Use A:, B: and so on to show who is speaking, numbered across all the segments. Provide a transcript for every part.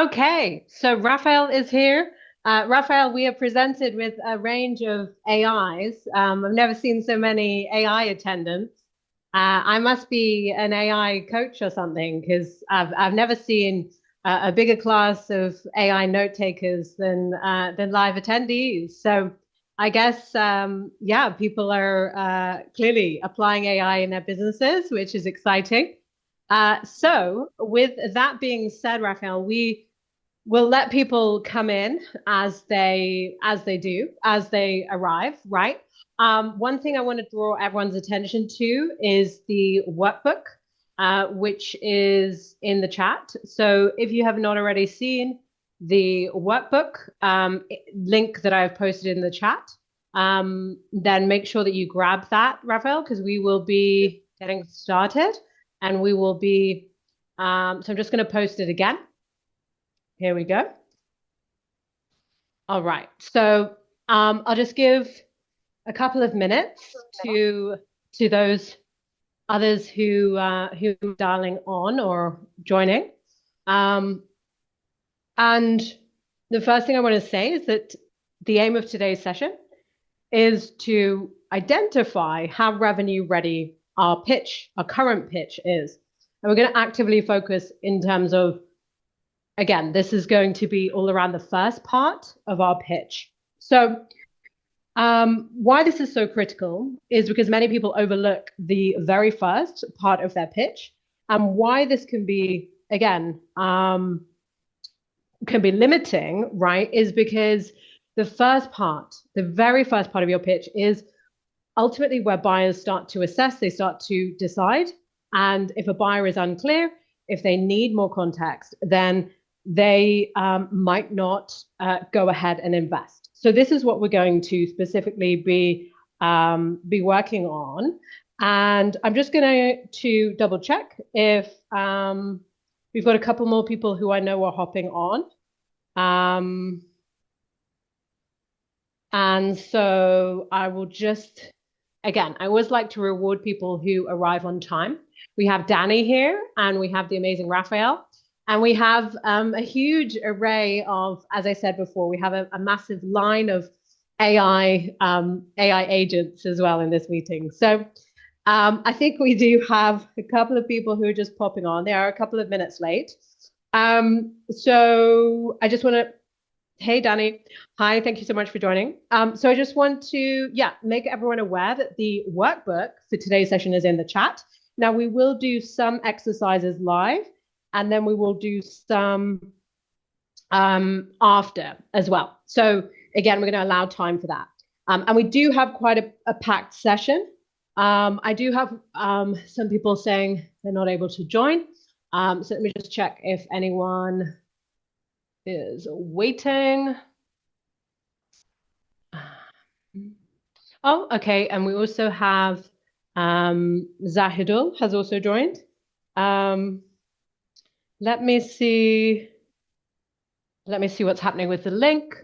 A: Okay, so Raphael is here. Raphael, we are presented with a range of AIs. I've never seen so many AI attendants. I must be an AI coach or something because I've never seen a bigger class of AI note takers than live attendees. So I guess yeah, people are clearly applying AI in their businesses, which is exciting. So with that being said, Raphael, we'll let people come in as they arrive, right? One thing I want to draw everyone's attention to is the workbook, which is in the chat. So if you have not already seen the workbook link that I've posted in the chat, then make sure that you grab that, Raphael, because we will be getting started and we will be. So I'm just going to post it again. Here we go. All right. So I'll just give a couple of minutes to those others who are dialing on or joining. Um, and the first thing I want to say is that the aim of today's session is to identify how revenue ready our pitch, our current pitch is. And we're going to actively focus in terms of, again, this is going to be all around the first part of our pitch. So why this is so critical is because many people overlook the very first part of their pitch, and why this can be, again, can be limiting, right? Is because the very first part of your pitch is ultimately where buyers start to assess, they start to decide. And if a buyer is unclear, if they need more context, then they might not go ahead and invest. So this is what we're going to specifically be working on. And I'm just going to double check if we've got a couple more people who I know are hopping on. Um, and so I will just, again, I always like to reward people who arrive on time. We have Danny here, and we have the amazing Raphael, and we have a huge array of, as I said before, we have a massive line of AI agents as well in this meeting. So I think we do have a couple of people who are just popping on. They are a couple of minutes late. So I just want to Hey, Danny. Hi, thank you so much for joining. So I just want to, yeah, make everyone aware that the workbook for today's session is in the chat. Now we will do some exercises live, and then we will do some after as well. So again, we're going to allow time for that. And we do have quite a packed session. I do have some people saying they're not able to join. So let me just check if anyone is waiting. Oh, okay. And we also have Zahidul has also joined. Um, let me see. Let me see what's happening with the link.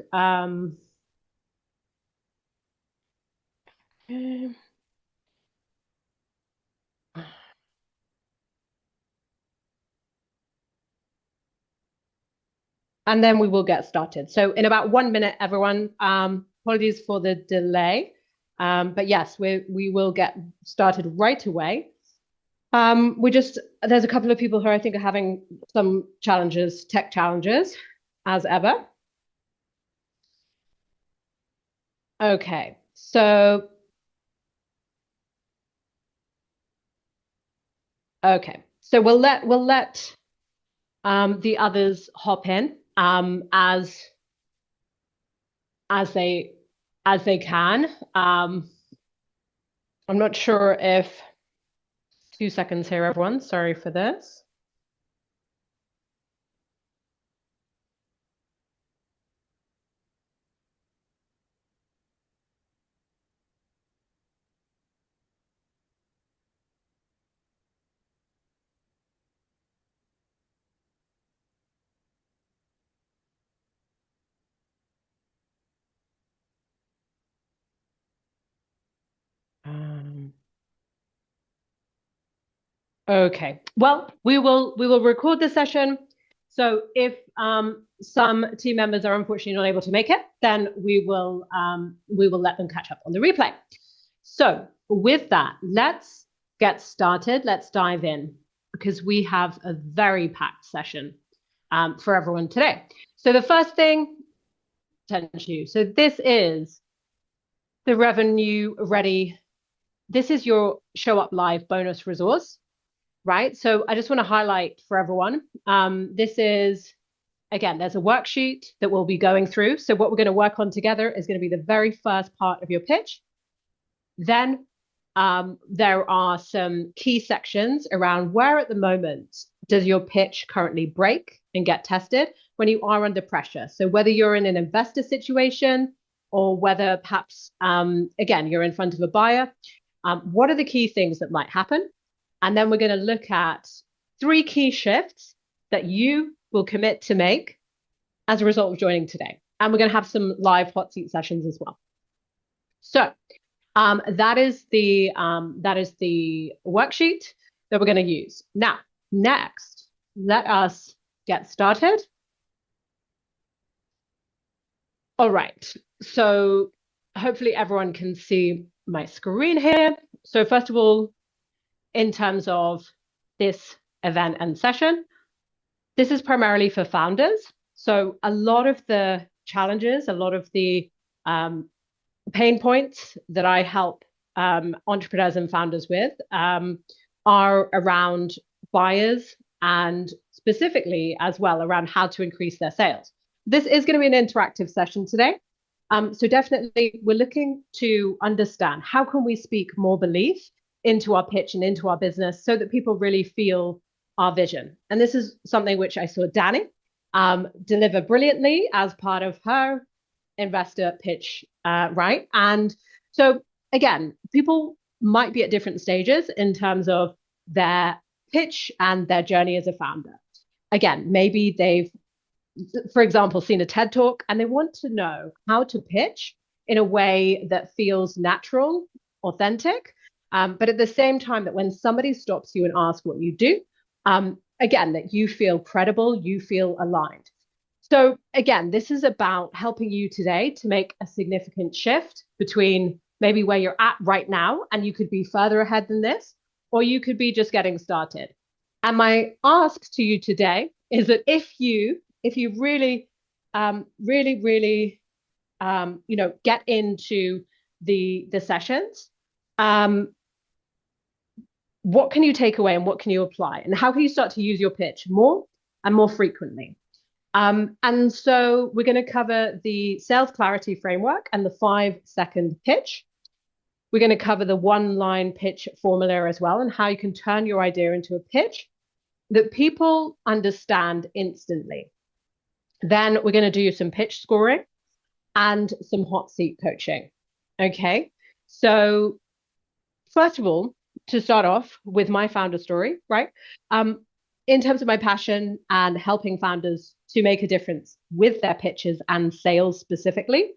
A: And then we will get started. So in about 1 minute, everyone, apologies for the delay. But yes, we will get started right away. There's a couple of people who I think are having some challenges, tech challenges, as ever. Okay, so, okay. So we'll let the others hop in as they as they can. I'm not sure if 2 seconds here, everyone. Sorry for this. Um, okay. Well, we will record the session. So if some team members are unfortunately not able to make it, then we will let them catch up on the replay. So with that, let's get started. Let's dive in because we have a very packed session for everyone today. So the first thing, attention you. So this is the revenue ready. This is your show up live bonus resource, right? So I just want to highlight for everyone. This is, again, there's a worksheet that we'll be going through. So what we're going to work on together is going to be the very first part of your pitch. Then there are some key sections around where at the moment does your pitch currently break and get tested when you are under pressure. So whether you're in an investor situation or whether perhaps, again, you're in front of a buyer, what are the key things that might happen? And then we're going to look at 3 key shifts that you will commit to make as a result of joining today. And we're going to have some live hot seat sessions as well. So that is the worksheet that we're going to use. Now, next, let us get started. All right. So hopefully everyone can see my screen here. So first of all, in terms of this event and session, this is primarily for founders. So a lot of the challenges, a lot of the pain points that I help entrepreneurs and founders with are around buyers and specifically as well around how to increase their sales. This is going to be an interactive session today. So definitely we're looking to understand how can we speak more belief into our pitch and into our business so that people really feel our vision. And this is something which I saw Danny deliver brilliantly as part of her investor pitch, right? And so again, people might be at different stages in terms of their pitch and their journey as a founder. Again, maybe they've, for example, seen a TED Talk and they want to know how to pitch in a way that feels natural, authentic, but at the same time that when somebody stops you and asks what you do, again, that you feel credible, you feel aligned. So again, this is about helping you today to make a significant shift between maybe where you're at right now, and you could be further ahead than this, or you could be just getting started. And my ask to you today is that if you really, get into the sessions, what can you take away and what can you apply? And how can you start to use your pitch more and more frequently? And so we're going to cover the sales clarity framework and the 5-second pitch. We're going to cover the 1-line pitch formula as well and how you can turn your idea into a pitch that people understand instantly. Then we're going to do some pitch scoring and some hot seat coaching. Okay, so first of all, to start off with my founder story, right? In terms of my passion and helping founders to make a difference with their pitches and sales specifically,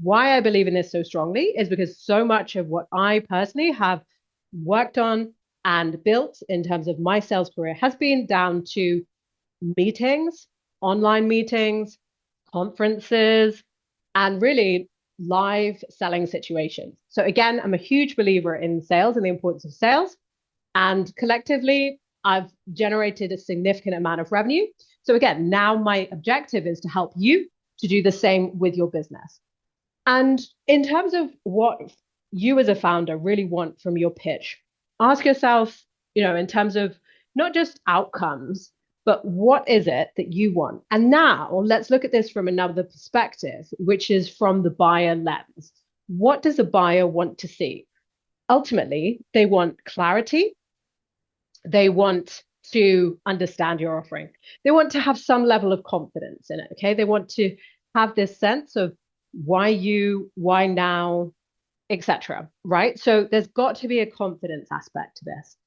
A: why I believe in this so strongly is because so much of what I personally have worked on and built in terms of my sales career has been down to meetings, online meetings, conferences, and really live selling situations. So again, I'm a huge believer in sales and the importance of sales. And collectively, I've generated a significant amount of revenue. So again, now my objective is to help you to do the same with your business. And in terms of what you as a founder really want from your pitch, ask yourself, in terms of not just outcomes, but what is it that you want? And now let's look at this from another perspective, which is from the buyer lens. What does a buyer want to see? Ultimately, they want clarity. They want to understand your offering. They want to have some level of confidence in it, okay? They want to have this sense of why you, why now, etc. Right? So there's got to be a confidence aspect to this.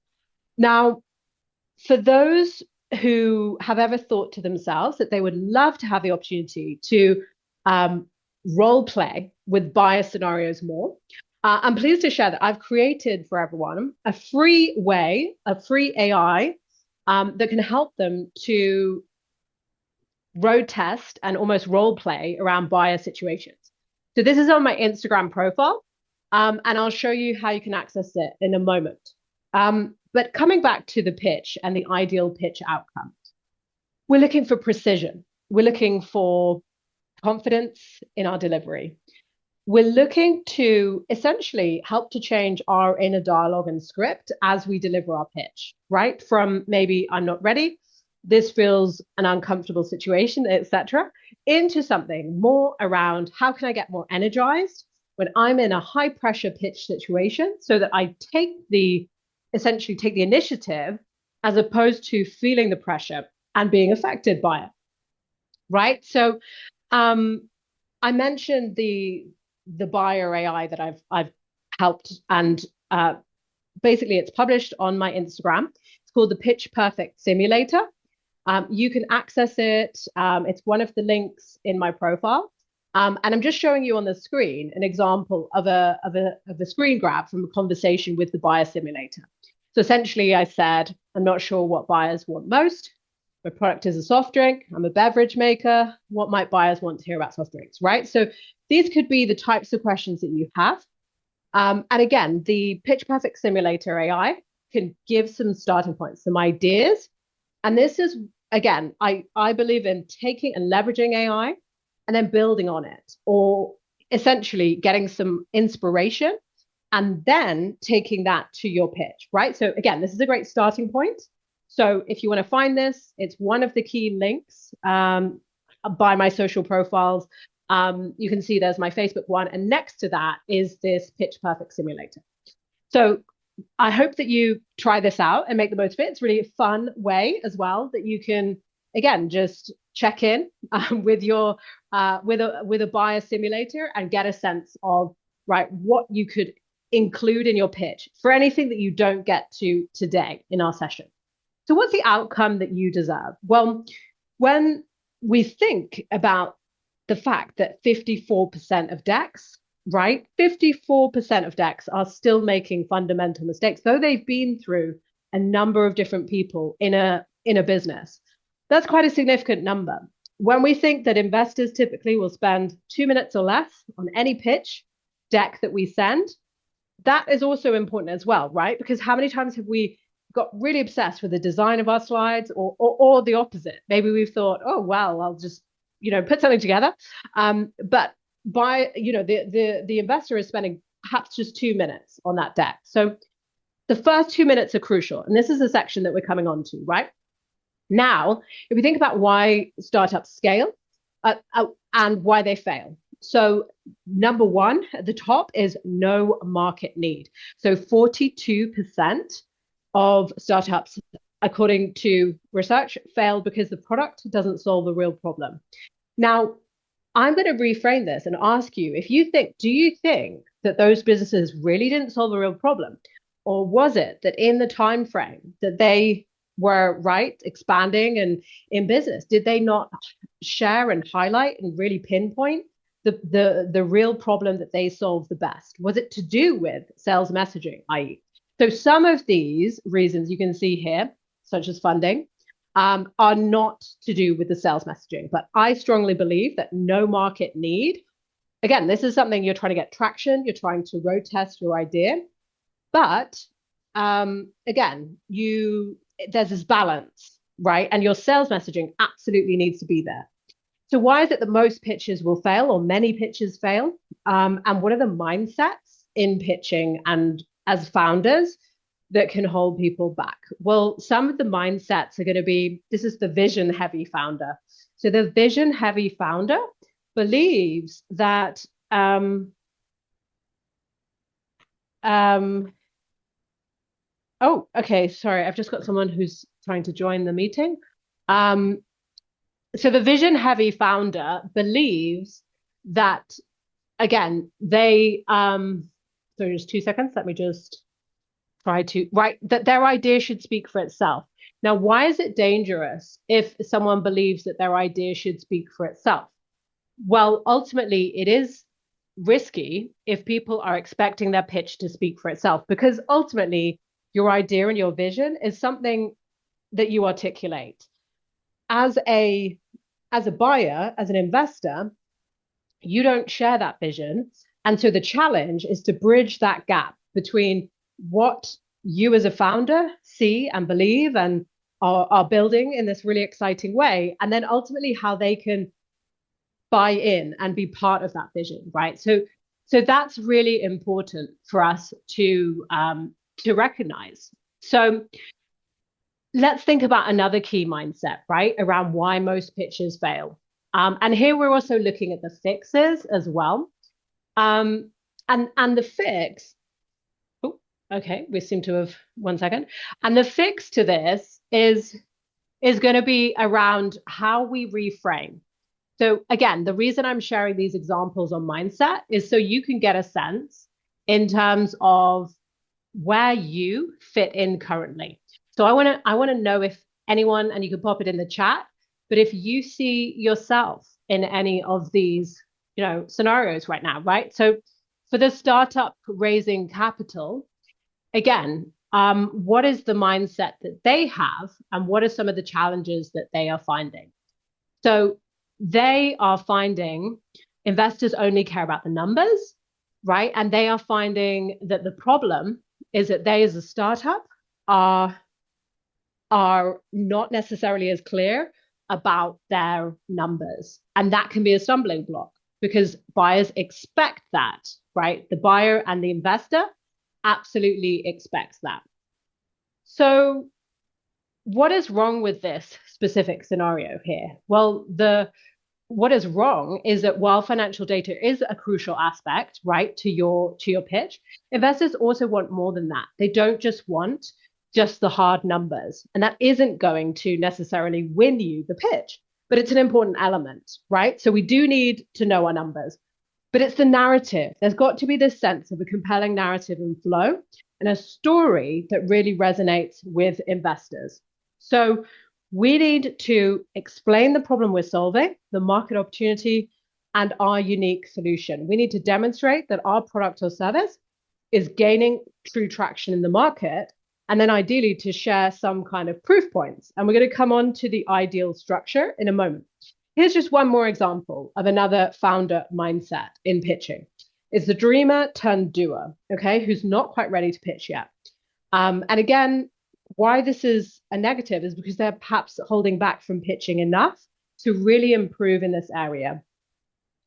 A: Now, for those who have ever thought to themselves that they would love to have the opportunity to role play with buyer scenarios more, I'm pleased to share that I've created for everyone a free way, a free AI that can help them to road test and almost role play around buyer situations. So this is on my Instagram profile, and I'll show you how you can access it in a moment. But coming back to the pitch and the ideal pitch outcome, we're looking for precision. We're looking for confidence in our delivery. We're looking to essentially help to change our inner dialogue and script as we deliver our pitch, right? From maybe I'm not ready, this feels an uncomfortable situation, etc., into something more around how can I get more energized when I'm in a high pressure pitch situation so that I essentially take the initiative as opposed to feeling the pressure and being affected by it, right? So um, I mentioned the buyer AI that I've helped, and basically it's published on my Instagram. It's called the Pitch Perfect Simulator. You can access it. It's one of the links in my profile. And I'm just showing you on the screen an example of a screen grab from a conversation with the buyer simulator. So essentially, I said, I'm not sure what buyers want most. My product is a soft drink. I'm a beverage maker. What might buyers want to hear about soft drinks, right? So these could be the types of questions that you have. And again, the Pitch Perfect Simulator AI can give some starting points, some ideas. And this is, again, I believe in taking and leveraging AI and then building on it, or essentially getting some inspiration and then taking that to your pitch, right? So again, this is a great starting point. So if you want to find this, it's one of the key links by my social profiles. You can see there's my Facebook one, and next to that is this Pitch Perfect Simulator. So I hope that you try this out and make the most of it. It's really a fun way as well that you can, again, just check in with your with a buyer simulator and get a sense of right what you could include in your pitch for anything that you don't get to today in our session. So what's the outcome that you deserve? Well, when we think about the fact that 54% of decks, right? 54% of decks are still making fundamental mistakes, though they've been through a number of different people in a business. That's quite a significant number. When we think that investors typically will spend 2 minutes or less on any pitch deck that we send, that is also important as well, right? Because how many times have we got really obsessed with the design of our slides, or the opposite? Maybe we've thought, oh well, I'll just put something together, but the investor is spending perhaps just 2 minutes on that deck. So the first 2 minutes are crucial, and this is the section that we're coming on to right now. If we think about why startups scale and why they fail. So number one at the top is no market need. So 42% of startups, according to research, fail because the product doesn't solve a real problem. Now, I'm going to reframe this and ask you do you think that those businesses really didn't solve a real problem? Or was it that in the time frame that they were expanding and in business, did they not share and highlight and really pinpoint the real problem that they solved the best? Was it to do with sales messaging, i.e.? So some of these reasons you can see here, such as funding, are not to do with the sales messaging. But I strongly believe that no market need. Again, this is something you're trying to get traction. You're trying to road test your idea. But again, there's this balance, right? And your sales messaging absolutely needs to be there. So why is it that most pitches will fail, or many pitches fail? And what are the mindsets in pitching and as founders that can hold people back? Well, some of the mindsets are going to be, this is the vision heavy founder. So the vision heavy founder believes that oh, okay, sorry, I've just got someone who's trying to join the meeting. So the vision heavy founder believes that, again, sorry, just 2 seconds. Let me just try to, that their idea should speak for itself. Now, why is it dangerous if someone believes that their idea should speak for itself? Well, ultimately, it is risky if people are expecting their pitch to speak for itself, because ultimately, your idea and your vision is something that you articulate. As a as a buyer, as an investor, you don't share that vision. And so the challenge is to bridge that gap between what you as a founder see and believe and are building in this really exciting way, and then ultimately how they can buy in and be part of that vision, right? So that's really important for us to recognize. So let's think about another key mindset, right, around why most pitches fail. And here we're also looking at the fixes as well. And the fix, oh, okay, we seem to have 1 second. And the fix to this is going to be around how we reframe. So again, the reason I'm sharing these examples on mindset is so you can get a sense in terms of where you fit in currently. So I want to know if anyone, and you can pop it in the chat, but if you see yourself in any of these, scenarios right now, right? So for the startup raising capital, again, what is the mindset that they have, and what are some of the challenges that they are finding? So they are finding investors only care about the numbers, right? And they are finding that the problem is that they, as a startup, are not necessarily as clear about their numbers. And that can be a stumbling block because buyers expect that, right? The buyer and the investor absolutely expects that. So what is wrong with this specific scenario here? Well, what is wrong is that while financial data is a crucial aspect, right, to your pitch, investors also want more than that. They don't just want just the hard numbers, and that isn't going to necessarily win you the pitch, but it's an important element, right? So we do need to know our numbers, but it's the narrative. There's got to be this sense of a compelling narrative and flow and a story that really resonates with investors. So we need to explain the problem we're solving, the market opportunity, and our unique solution. We need to demonstrate that our product or service is gaining true traction in the market, and then ideally to share some kind of proof points. And we're going to come on to the ideal structure in a moment. Here's just one more example of another founder mindset in pitching. It's the dreamer turned doer, okay, who's not quite ready to pitch yet. And again, why this is a negative is because they're perhaps holding back from pitching enough to really improve in this area.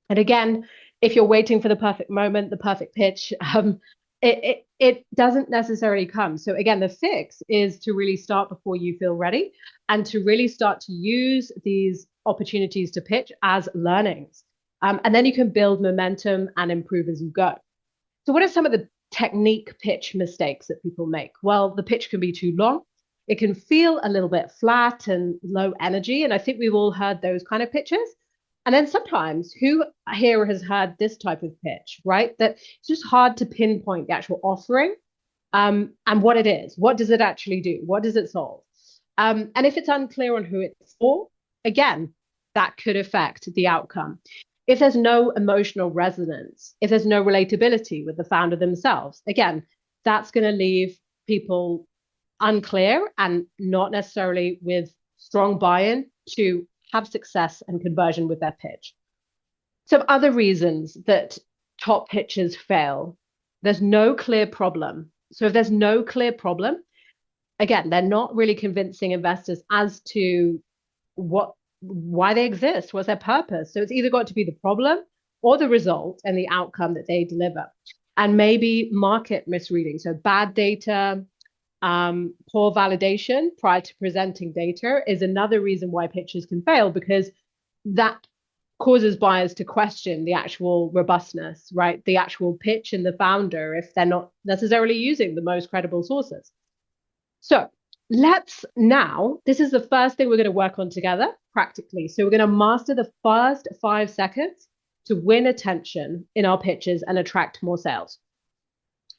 A: And again, if you're waiting for the perfect moment, the perfect pitch, it doesn't necessarily come. So again, the fix is to really start before you feel ready and to really start to use these opportunities to pitch as learnings. And then you can build momentum and improve as you go. So what are some of the technique pitch mistakes that people make? Well, the pitch can be too long. It can feel a little bit flat and low energy. And I think we've all heard those kind of pitches. And then sometimes, who here has had this type of pitch, right? That it's just hard to pinpoint the actual offering and what it is. What does it actually do? What does it solve? And if it's unclear on who it's for, again, that could affect the outcome. If there's no emotional resonance, if there's no relatability with the founder themselves, again, that's going to leave people unclear and not necessarily with strong buy-in to have success and conversion with their pitch. Some other reasons that top pitches fail: there's no clear problem. So if there's no clear problem, again, they're not really convincing investors as to why they exist, what's their purpose. So it's either got to be the problem or the result and the outcome that they deliver. And maybe market misreading. So bad data, poor validation prior to presenting data is another reason why pitches can fail, because that causes buyers to question the actual robustness, right? The actual pitch and the founder, if they're not necessarily using the most credible sources. So this is the first thing we're going to work on together practically. So we're going to master the first 5 seconds to win attention in our pitches and attract more sales.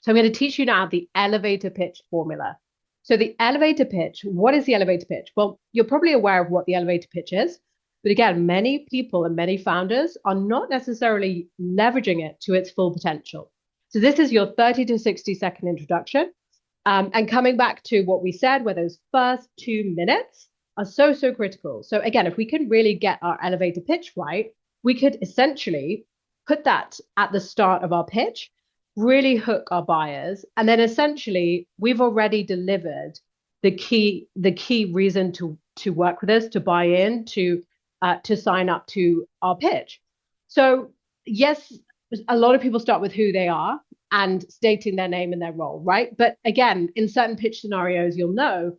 A: So I'm going to teach you now the elevator pitch formula. So the elevator pitch, what is the elevator pitch? Well, you're probably aware of what the elevator pitch is, but again, many people and many founders are not necessarily leveraging it to its full potential. So this is your 30 to 60-second introduction. And coming back to what we said, were those first 2 minutes are so, so critical. So again, if we can really get our elevator pitch right, we could essentially put that at the start of our pitch, really hook our buyers, and then essentially we've already delivered the key reason to work with us, to buy in, to sign up to our pitch. So yes, a lot of people start with who they are and stating their name and their role, right? But again, in certain pitch scenarios, you'll know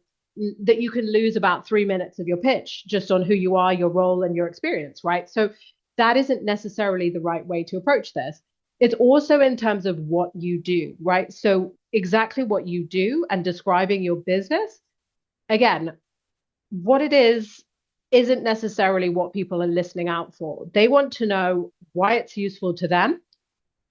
A: that you can lose about 3 minutes of your pitch just on who you are, your role, and your experience, right? So that isn't necessarily the right way to approach this. It's also in terms of what you do, right? So exactly what you do and describing your business. Again, what it is isn't necessarily what people are listening out for. They want to know why it's useful to them,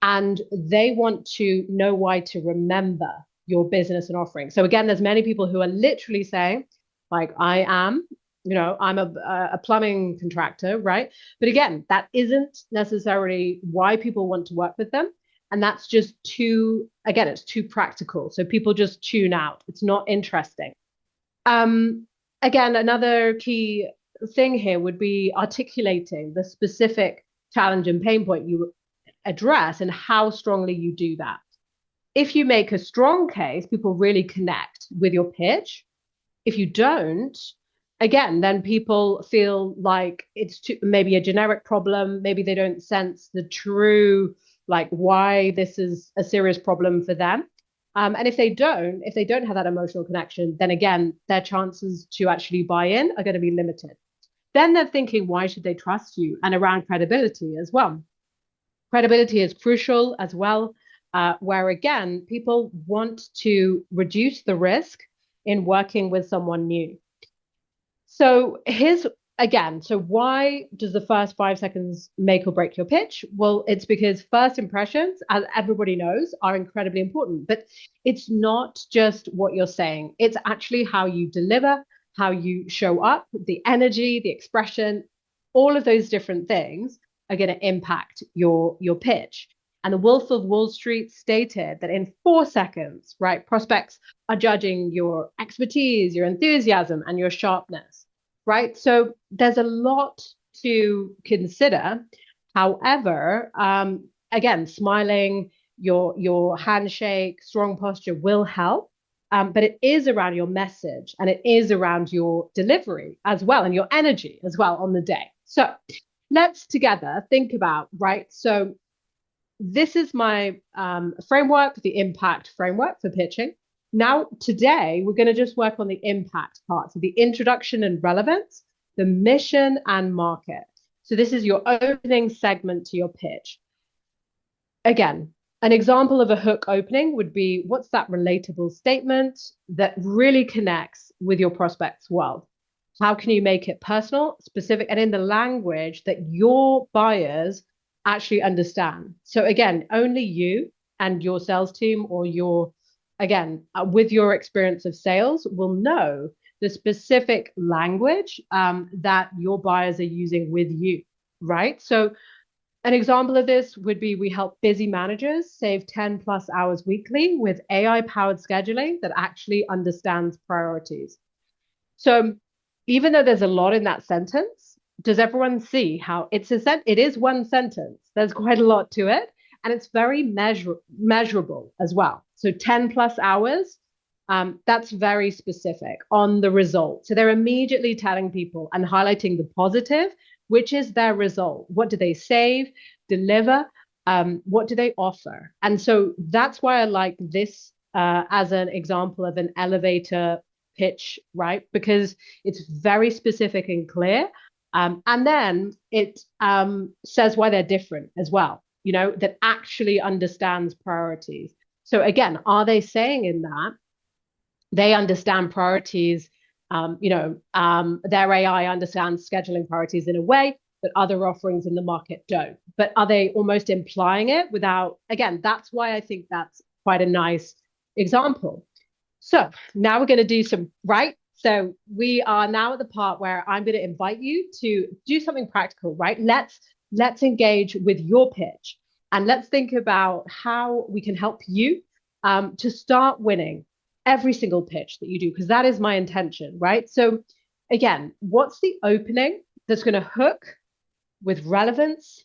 A: and they want to know why to remember your business and offering. So again, there's many people who are literally saying, like, I'm a plumbing contractor, right? But again, that isn't necessarily why people want to work with them. And that's just too, again, it's too practical. So people just tune out. It's not interesting. Um, Again, another key thing here would be articulating the specific challenge and pain point you address and how strongly you do that. If you make a strong case, people really connect with your pitch. If you don't, again, then people feel like it's maybe a generic problem. Maybe they don't sense the true, like, why this is a serious problem for them. And if they don't have that emotional connection, then again, their chances to actually buy in are going to be limited. Then they're thinking, why should they trust you? And around credibility as well. Credibility is crucial as well, where again, people want to reduce the risk in working with someone new. So here's again, so why does the first 5 seconds make or break your pitch? Well, it's because first impressions, as everybody knows, are incredibly important, but it's not just what you're saying. It's actually how you deliver, how you show up, the energy, the expression, all of those different things are going to impact your pitch. And the Wolf of Wall Street stated that in 4 seconds, right, prospects are judging your expertise, your enthusiasm, and your sharpness, right? So there's a lot to consider. However, again, smiling, your handshake, strong posture will help. But it is around your message and it is around your delivery as well and your energy as well on the day. So let's together think about, right? So this is my framework, the impact framework for pitching. Now, today, we're going to just work on the impact part. So the introduction and relevance, the mission and market. So this is your opening segment to your pitch. Again, an example of a hook opening would be, what's that relatable statement that really connects with your prospect's world? How can you make it personal, specific, and in the language that your buyers actually understand? So again, only you and your sales team or with your experience of sales will know the specific language that your buyers are using with you, right? So an example of this would be, we help busy managers save 10 plus hours weekly with AI powered scheduling that actually understands priorities. So even though there's a lot in that sentence, does everyone see how it is one sentence? There's quite a lot to it, and it's very measurable as well. So 10 plus hours, that's very specific on the result. So they're immediately telling people and highlighting the positive, which is their result. What do they save, deliver? What do they offer? And so that's why I like this as an example of an elevator pitch, right? Because it's very specific and clear. And then it says why they're different as well, that actually understands priorities. So again, are they saying in that they understand priorities? Their AI understands scheduling priorities in a way that other offerings in the market don't. But are they almost implying it without, again, that's why I think that's quite a nice example. So now we're going to do some, right? So we are now at the part where I'm going to invite you to do something practical, right? Let's engage with your pitch and let's think about how we can help you to start winning every single pitch that you do, because that is my intention, right? So again, what's the opening that's going to hook with relevance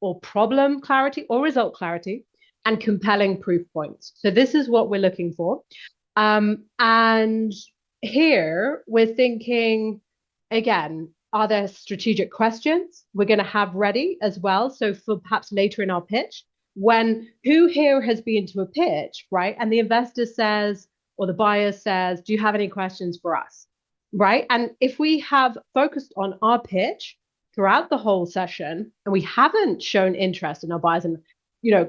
A: or problem clarity or result clarity and compelling proof points. So this is what we're looking for. And here we're thinking, again, are there strategic questions we're going to have ready as well? So for perhaps later in our pitch, when who here has been to a pitch, right? And the investor says, or the buyer says, do you have any questions for us? Right. And if we have focused on our pitch throughout the whole session and we haven't shown interest in our buyers and,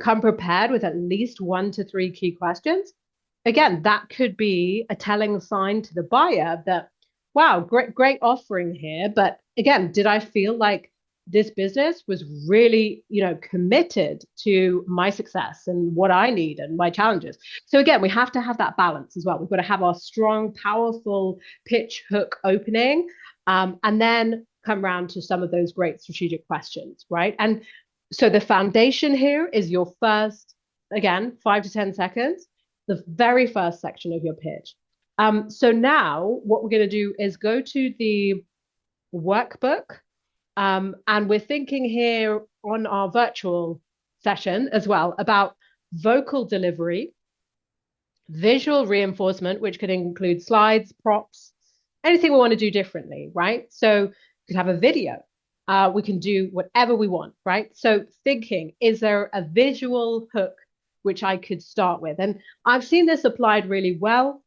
A: come prepared with at least 1 to 3 key questions, again, that could be a telling sign to the buyer that, wow, great offering here. But again, did I feel like this business was really, committed to my success and what I need and my challenges? So again, we have to have that balance as well. We've got to have our strong, powerful pitch hook opening, and then come around to some of those great strategic questions, right? And so the foundation here is your first, again, 5 to 10 seconds, the very first section of your pitch. So now what we're going to do is go to the workbook. And we're thinking here on our virtual session as well about vocal delivery, visual reinforcement, which could include slides, props, anything we want to do differently, right? So we could have a video. We can do whatever we want, right? So thinking, is there a visual hook which I could start with? And I've seen this applied really well,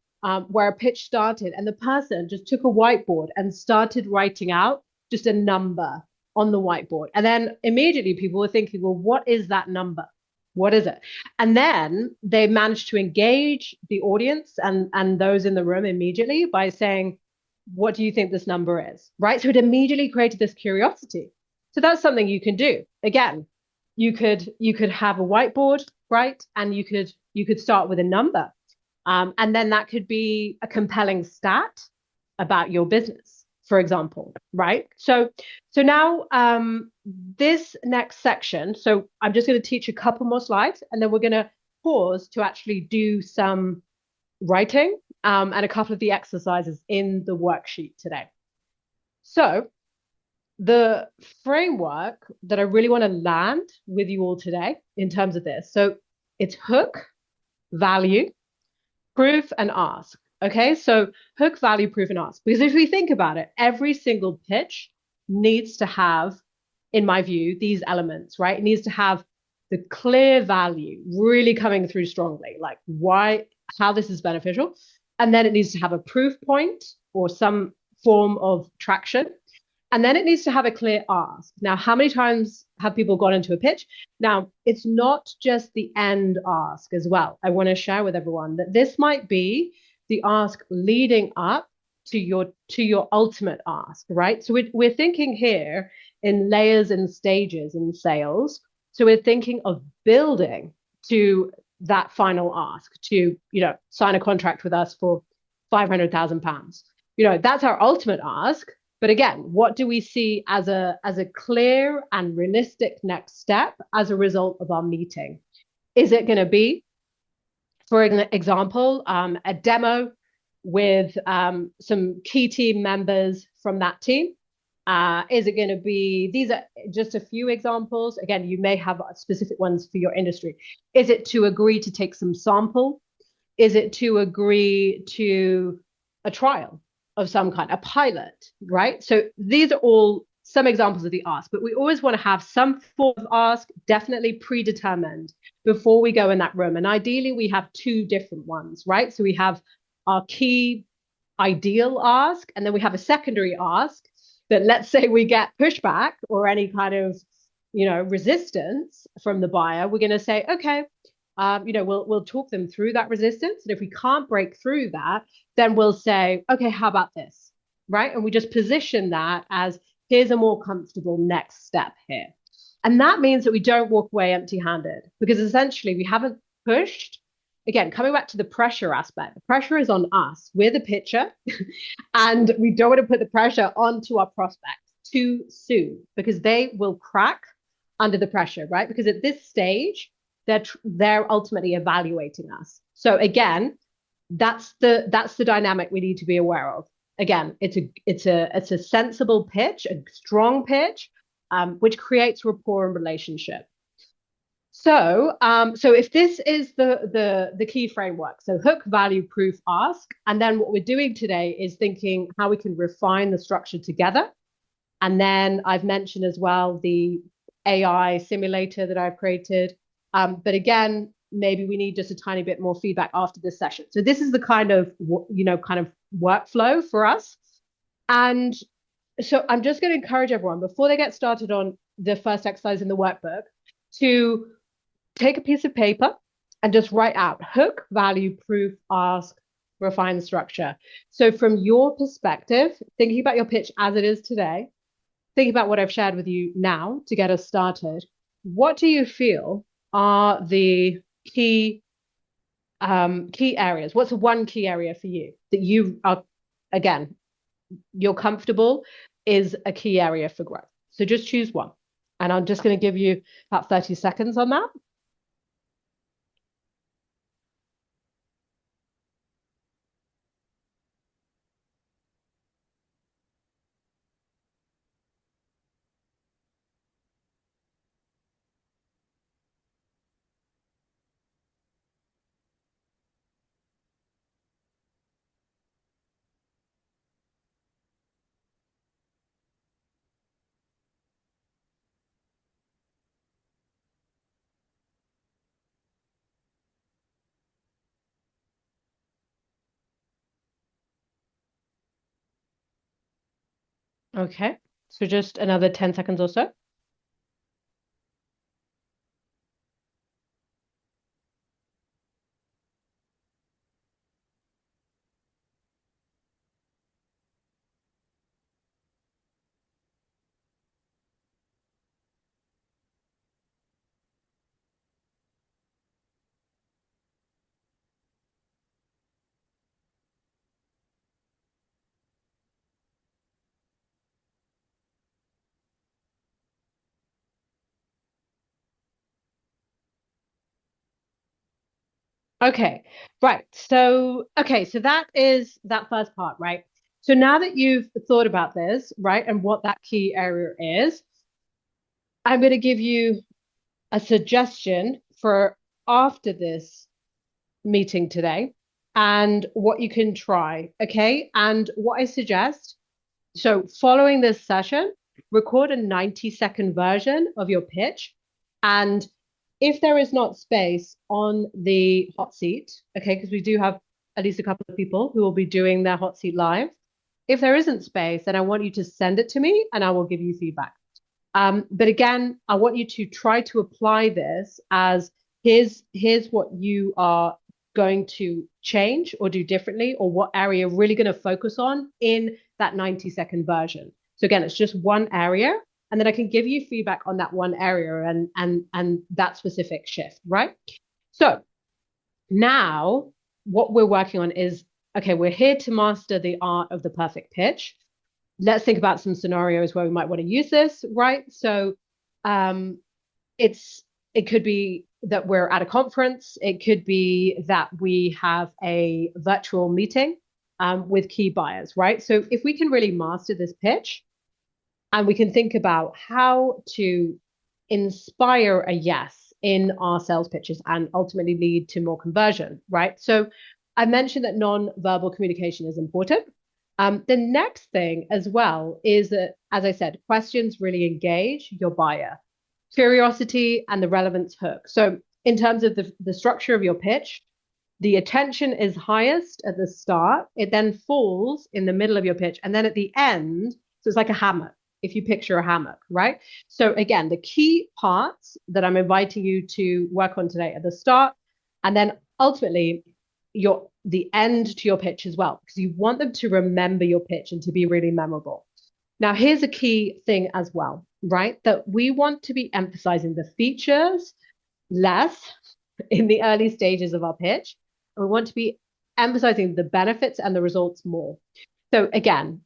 A: where a pitch started and the person just took a whiteboard and started writing out just a number on the whiteboard. And then immediately people were thinking, well, what is that number? What is it? And then they managed to engage the audience and those in the room immediately by saying, what do you think this number is? Right? So it immediately created this curiosity. So that's something you can do. Again, you could have a whiteboard, right? And you could start with a number. And then that could be a compelling stat about your business, for example, right? So now this next section, so I'm just going to teach a couple more slides and then we're going to pause to actually do some writing and a couple of the exercises in the worksheet today. So the framework that I really want to land with you all today in terms of this. So it's hook, value, proof, and ask. Okay, so hook, value, proof, and ask. Because if we think about it, every single pitch needs to have, in my view, these elements, right? It needs to have the clear value really coming through strongly, like why, how this is beneficial. And then it needs to have a proof point or some form of traction. And then it needs to have a clear ask. Now, how many times have people gone into a pitch? Now, it's not just the end ask as well. I want to share with everyone that this might be the ask leading up to your ultimate ask, right? So we're thinking here in layers and stages in sales. So we're thinking of building to that final ask to, sign a contract with us for £500,000. That's our ultimate ask. But again, what do we see as a clear and realistic next step as a result of our meeting? Is it going to be, for example, a demo with some key team members from that team? Is it going to be, these are just a few examples. Again, you may have specific ones for your industry. Is it to agree to take some sample? Is it to agree to a trial of some kind, a pilot, right? So these are all some examples of the ask, but we always want to have some form of ask definitely predetermined before we go in that room. And ideally we have 2 different ones, right? So we have our key ideal ask, and then we have a secondary ask that, let's say we get pushback or any kind of, resistance from the buyer, we're going to say, okay, we'll talk them through that resistance. And if we can't break through that, then we'll say, okay, how about this? Right? And we just position that as, here's a more comfortable next step here. And that means that we don't walk away empty-handed, because essentially we haven't pushed. Again, coming back to the pressure aspect, the pressure is on us. We're the pitcher, and we don't want to put the pressure onto our prospects too soon, because they will crack under the pressure, right? Because at this stage, they're ultimately evaluating us. So again, that's the dynamic we need to be aware of. again, it's a sensible pitch, a strong pitch, which creates rapport and relationship. So if this is the key framework, so hook, value, proof, ask, and then what we're doing today is thinking how we can refine the structure together. And then I've mentioned as well the AI simulator that I've created. But again, maybe we need just a tiny bit more feedback after this session. So this is the kind of kind of workflow for us. And so I'm just going to encourage everyone before they get started on the first exercise in the workbook to take a piece of paper and just write out hook, value, proof, ask, refine the structure. So from your perspective, thinking about your pitch as it is today, thinking about what I've shared with you now to get us started, what do you feel are the key areas? What's the one key area for you that you are, again, you're comfortable is a key area for growth? So just choose one. And I'm just going to give you about 30 seconds on that. Okay. So just another 10 seconds or so. Okay, right. So that is that first part, right? So now that you've thought about this, right, and what that key area is, I'm going to give you a suggestion for after this meeting today and what you can try. Okay. And what I suggest, so following this session, record a 90-second version of your pitch. And if there is not space on the hot seat, okay, because we do have at least a couple of people who will be doing their hot seat live. If there isn't space, then I want you to send it to me and I will give you feedback. But again, I want you to try to apply this as here's what you are going to change or do differently, or what area you're really going to focus on in that 90-second version. So again, it's just one area, and then I can give you feedback on that one area and that specific shift, right? So now what we're working on is, okay, we're here to master the art of the perfect pitch. Let's think about some scenarios where we might want to use this, right? So it could be that we're at a conference. It could be that we have a virtual meeting with key buyers, right? So if we can really master this pitch and we can think about how to inspire a yes in our sales pitches and ultimately lead to more conversion, right? So I mentioned that non-verbal communication is important. The next thing as well is that, as I said, questions really engage your buyer. Curiosity and the relevance hook. So in terms of the structure of your pitch, the attention is highest at the start. It then falls in the middle of your pitch. And then at the end, so it's like a hammock, if you picture a hammock, right? So again, the key parts that I'm inviting you to work on today at the start, and then ultimately the end to your pitch as well, because you want them to remember your pitch and to be really memorable. Now, here's a key thing as well, right? That we want to be emphasizing the features less in the early stages of our pitch. And we want to be emphasizing the benefits and the results more. So again,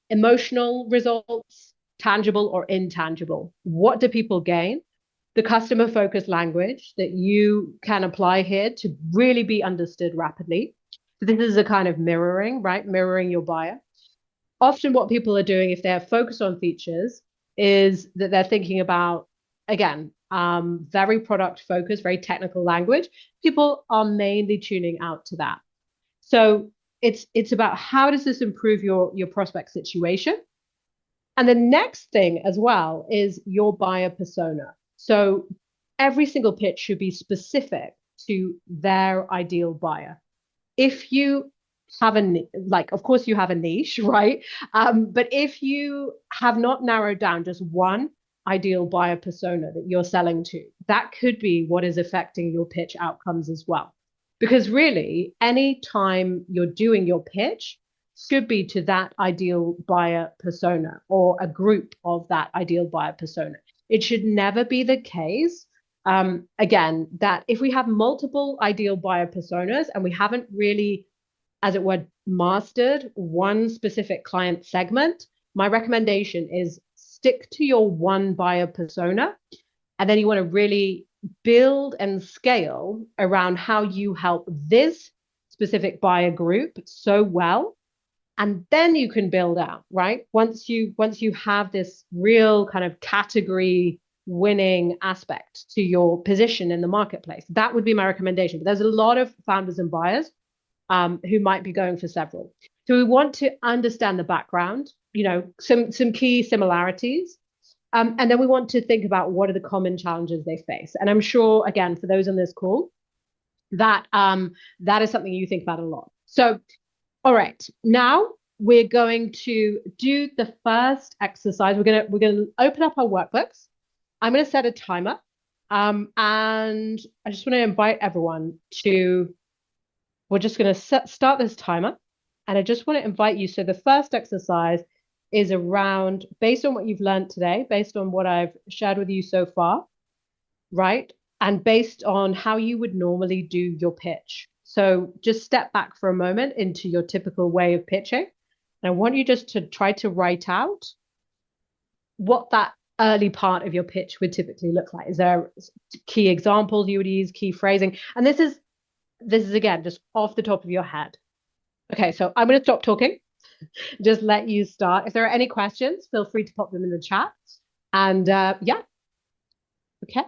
A: emotional results, tangible or intangible. What do people gain? The customer focused language that you can apply here to really be understood rapidly. So this is a kind of mirroring, right? Mirroring your buyer. Often what people are doing if they're focused on features is that they're thinking about, again, very product focused, very technical language. People are mainly tuning out to that. So it's about how does this improve your prospect situation? And the next thing as well is your buyer persona. So every single pitch should be specific to their ideal buyer. If you have like, of course, you have a niche, right? But if you have not narrowed down just one ideal buyer persona that you're selling to, that could be what is affecting your pitch outcomes as well. Because really, any time you're doing your pitch should be to that ideal buyer persona or a group of that ideal buyer persona. It should never be the case again, that if we have multiple ideal buyer personas and we haven't really, as it were, mastered one specific client segment, my recommendation is stick to your one buyer persona. And then you want to really build and scale around how you help this specific buyer group so well, and then you can build out, right? Once you have this real kind of category winning aspect to your position in the marketplace, that would be my recommendation. But there's a lot of founders and buyers who might be going for several. So we want to understand the background, some key similarities. And then we want to think about what are the common challenges they face. And I'm sure, again, for those on this call, that is something you think about a lot. So all right, now we're going to do the first exercise. We're gonna open up our workbooks. I'm gonna set a timer, and I just want to invite everyone to. We're just gonna start this timer, and I just want to invite you. So the first exercise is around based on what you've learned today, based on what I've shared with you so far, right? And based on how you would normally do your pitch. So just step back for a moment into your typical way of pitching. And I want you just to try to write out what that early part of your pitch would typically look like. Is there key examples you would use, key phrasing? And this is again just off the top of your head. Okay, so I'm going to stop talking, just let you start. If there are any questions, feel free to pop them in the chat. And yeah, okay.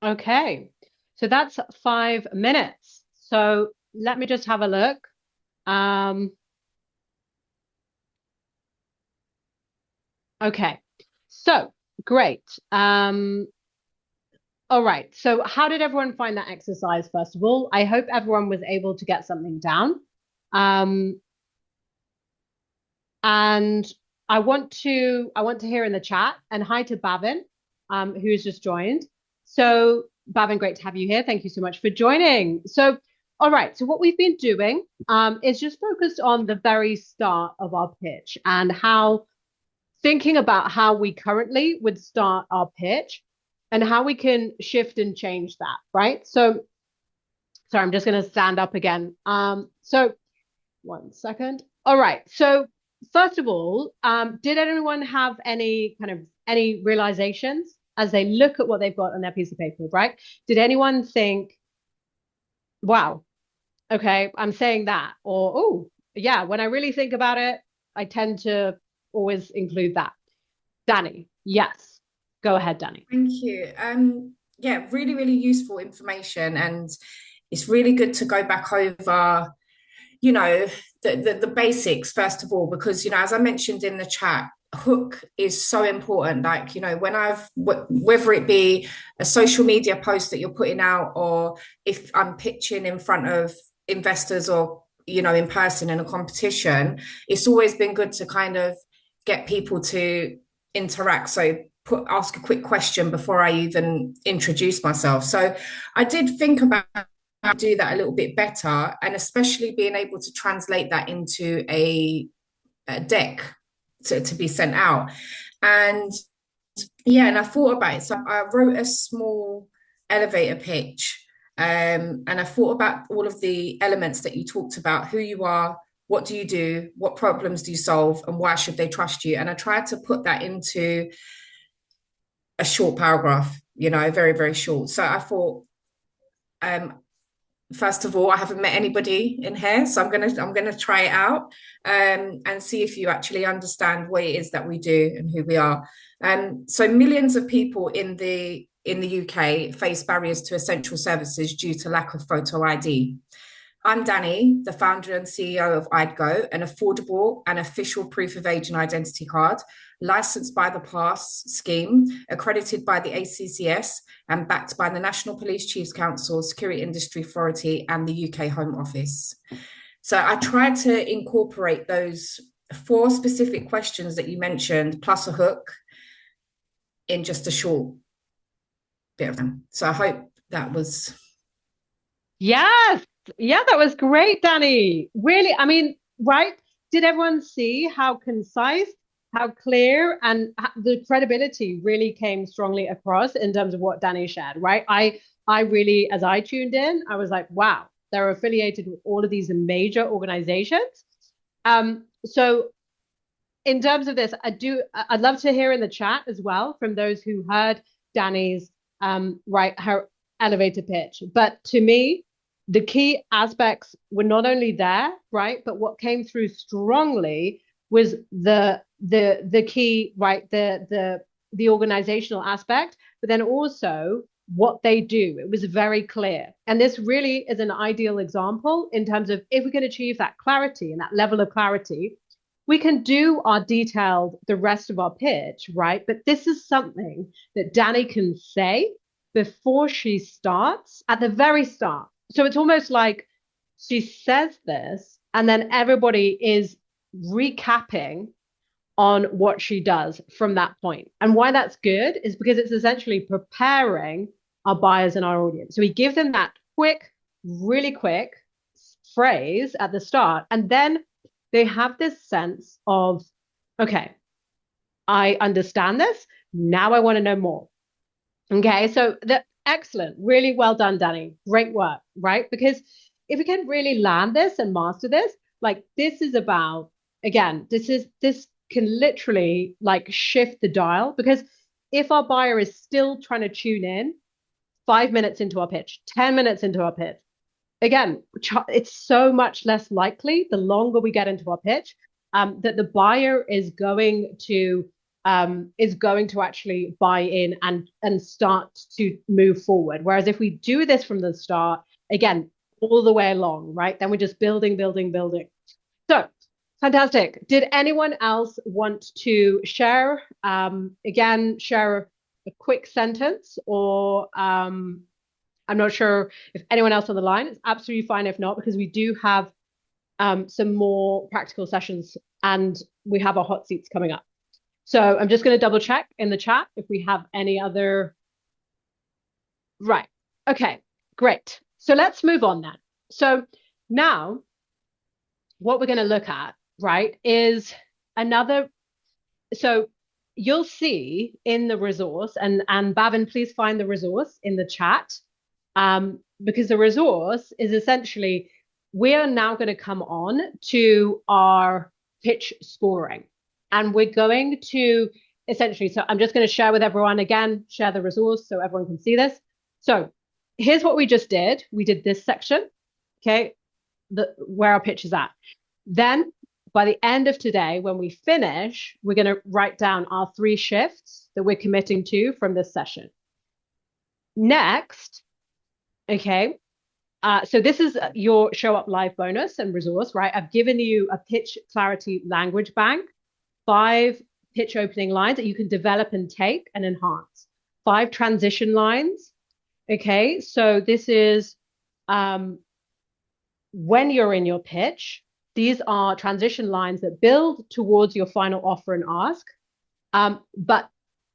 A: Okay. So that's 5 minutes. So let me just have a look. Um, okay. So great. All right. So how did everyone find that exercise, first of all? I hope everyone was able to get something down. Um, and I want to hear in the chat, and hi to Bavin, who's just joined. So Bavin, great to have you here. Thank you so much for joining. So all right, so what we've been doing is just focused on the very start of our pitch and how thinking about how we currently would start our pitch and how we can shift and change that, right? So sorry, I'm just going to stand up again. So 1 second. All right. So first of all, did anyone have any realizations as they look at what they've got on their piece of paper, right? Did anyone think, wow, okay, I'm saying that, or oh, yeah, when I really think about it, I tend to always include that. Danny, yes. Go ahead, Danny.
B: Thank you. Yeah, really, really useful information. And it's really good to go back over, you know, the basics, first of all, because, as I mentioned in the chat, hook is so important. Like, when whether it be a social media post that you're putting out, or if I'm pitching in front of investors or, in person in a competition, it's always been good to kind of get people to interact. So ask a quick question before I even introduce myself. So I did think about do that a little bit better, and especially being able to translate that into a deck to be sent out. And yeah, and I thought about it. So I wrote a small elevator pitch, and I thought about all of the elements that you talked about: who you are, what do you do, what problems do you solve, and why should they trust you. And I tried to put that into a short paragraph, very, very short. So I thought, um, first of all, I haven't met anybody in here, so I'm gonna try it out, and see if you actually understand what it is that we do and who we are. So millions of people in the UK face barriers to essential services due to lack of photo ID. I'm Danny, the founder and CEO of IDGO, an affordable and official proof of age and identity card, licensed by the PASS scheme, accredited by the ACCS, and backed by the National Police Chiefs Council, Security Industry Authority, and the UK Home Office. So I tried to incorporate those 4 specific questions that you mentioned, plus a hook, in just a short bit of time. So I hope that was.
A: Yes. Yeah, that was great, Danny. Really, I mean, right? Did everyone see how concise, how clear, and the credibility really came strongly across in terms of what Danny shared, right? I really, as I tuned in, I was like, wow, they're affiliated with all of these major organizations. So in terms of this, I'd love to hear in the chat as well from those who heard Danny's right, her elevator pitch. But to me, the key aspects were not only there, right, but what came through strongly was the key, right, the organizational aspect, but then also what they do. It was very clear. And this really is an ideal example in terms of if we can achieve that clarity and that level of clarity, we can do our detailed, the rest of our pitch, right? But this is something that Danny can say before she starts at the very start. So it's almost like she says this, and then everybody is recapping on what she does from that point. And why that's good is because it's essentially preparing our buyers and our audience. So we give them that quick, really quick phrase at the start, and then they have this sense of, okay, I understand this. Now I want to know more. Okay, so excellent, really well done, Danny. Great work, right? Because if we can really land this and master this, like this is about, again, this can literally like shift the dial. Because if our buyer is still trying to tune in 5 minutes into our pitch, 10 minutes into our pitch, again, it's so much less likely the longer we get into our pitch that the buyer is going to is going to actually buy in and start to move forward. Whereas if we do this from the start, again, all the way along, right? Then we're just building, building, building. So fantastic. Did anyone else want to share? Again, share a quick sentence, or I'm not sure if anyone else on the line. It's absolutely fine if not, because we do have some more practical sessions and we have our hot seats coming up. So I'm just going to double check in the chat if we have any other. Right. Okay, great. So let's move on then. So now what we're going to look at, right, is another. So you'll see in the resource, and Bavin, please find the resource in the chat, because the resource is essentially, we are now going to come on to our pitch scoring, and we're going to essentially, so I'm just going to share with everyone again, share the resource so everyone can see this. So here's what we just did. We did this section, okay, where our pitch is at. Then by the end of today, when we finish, we're going to write down our 3 shifts that we're committing to from this session. Next, okay, so this is your show up live bonus and resource, right? I've given you a pitch clarity language bank, 5 pitch opening lines that you can develop and take and enhance, 5 transition lines. Okay, so this is when you're in your pitch, these are transition lines that build towards your final offer and ask. But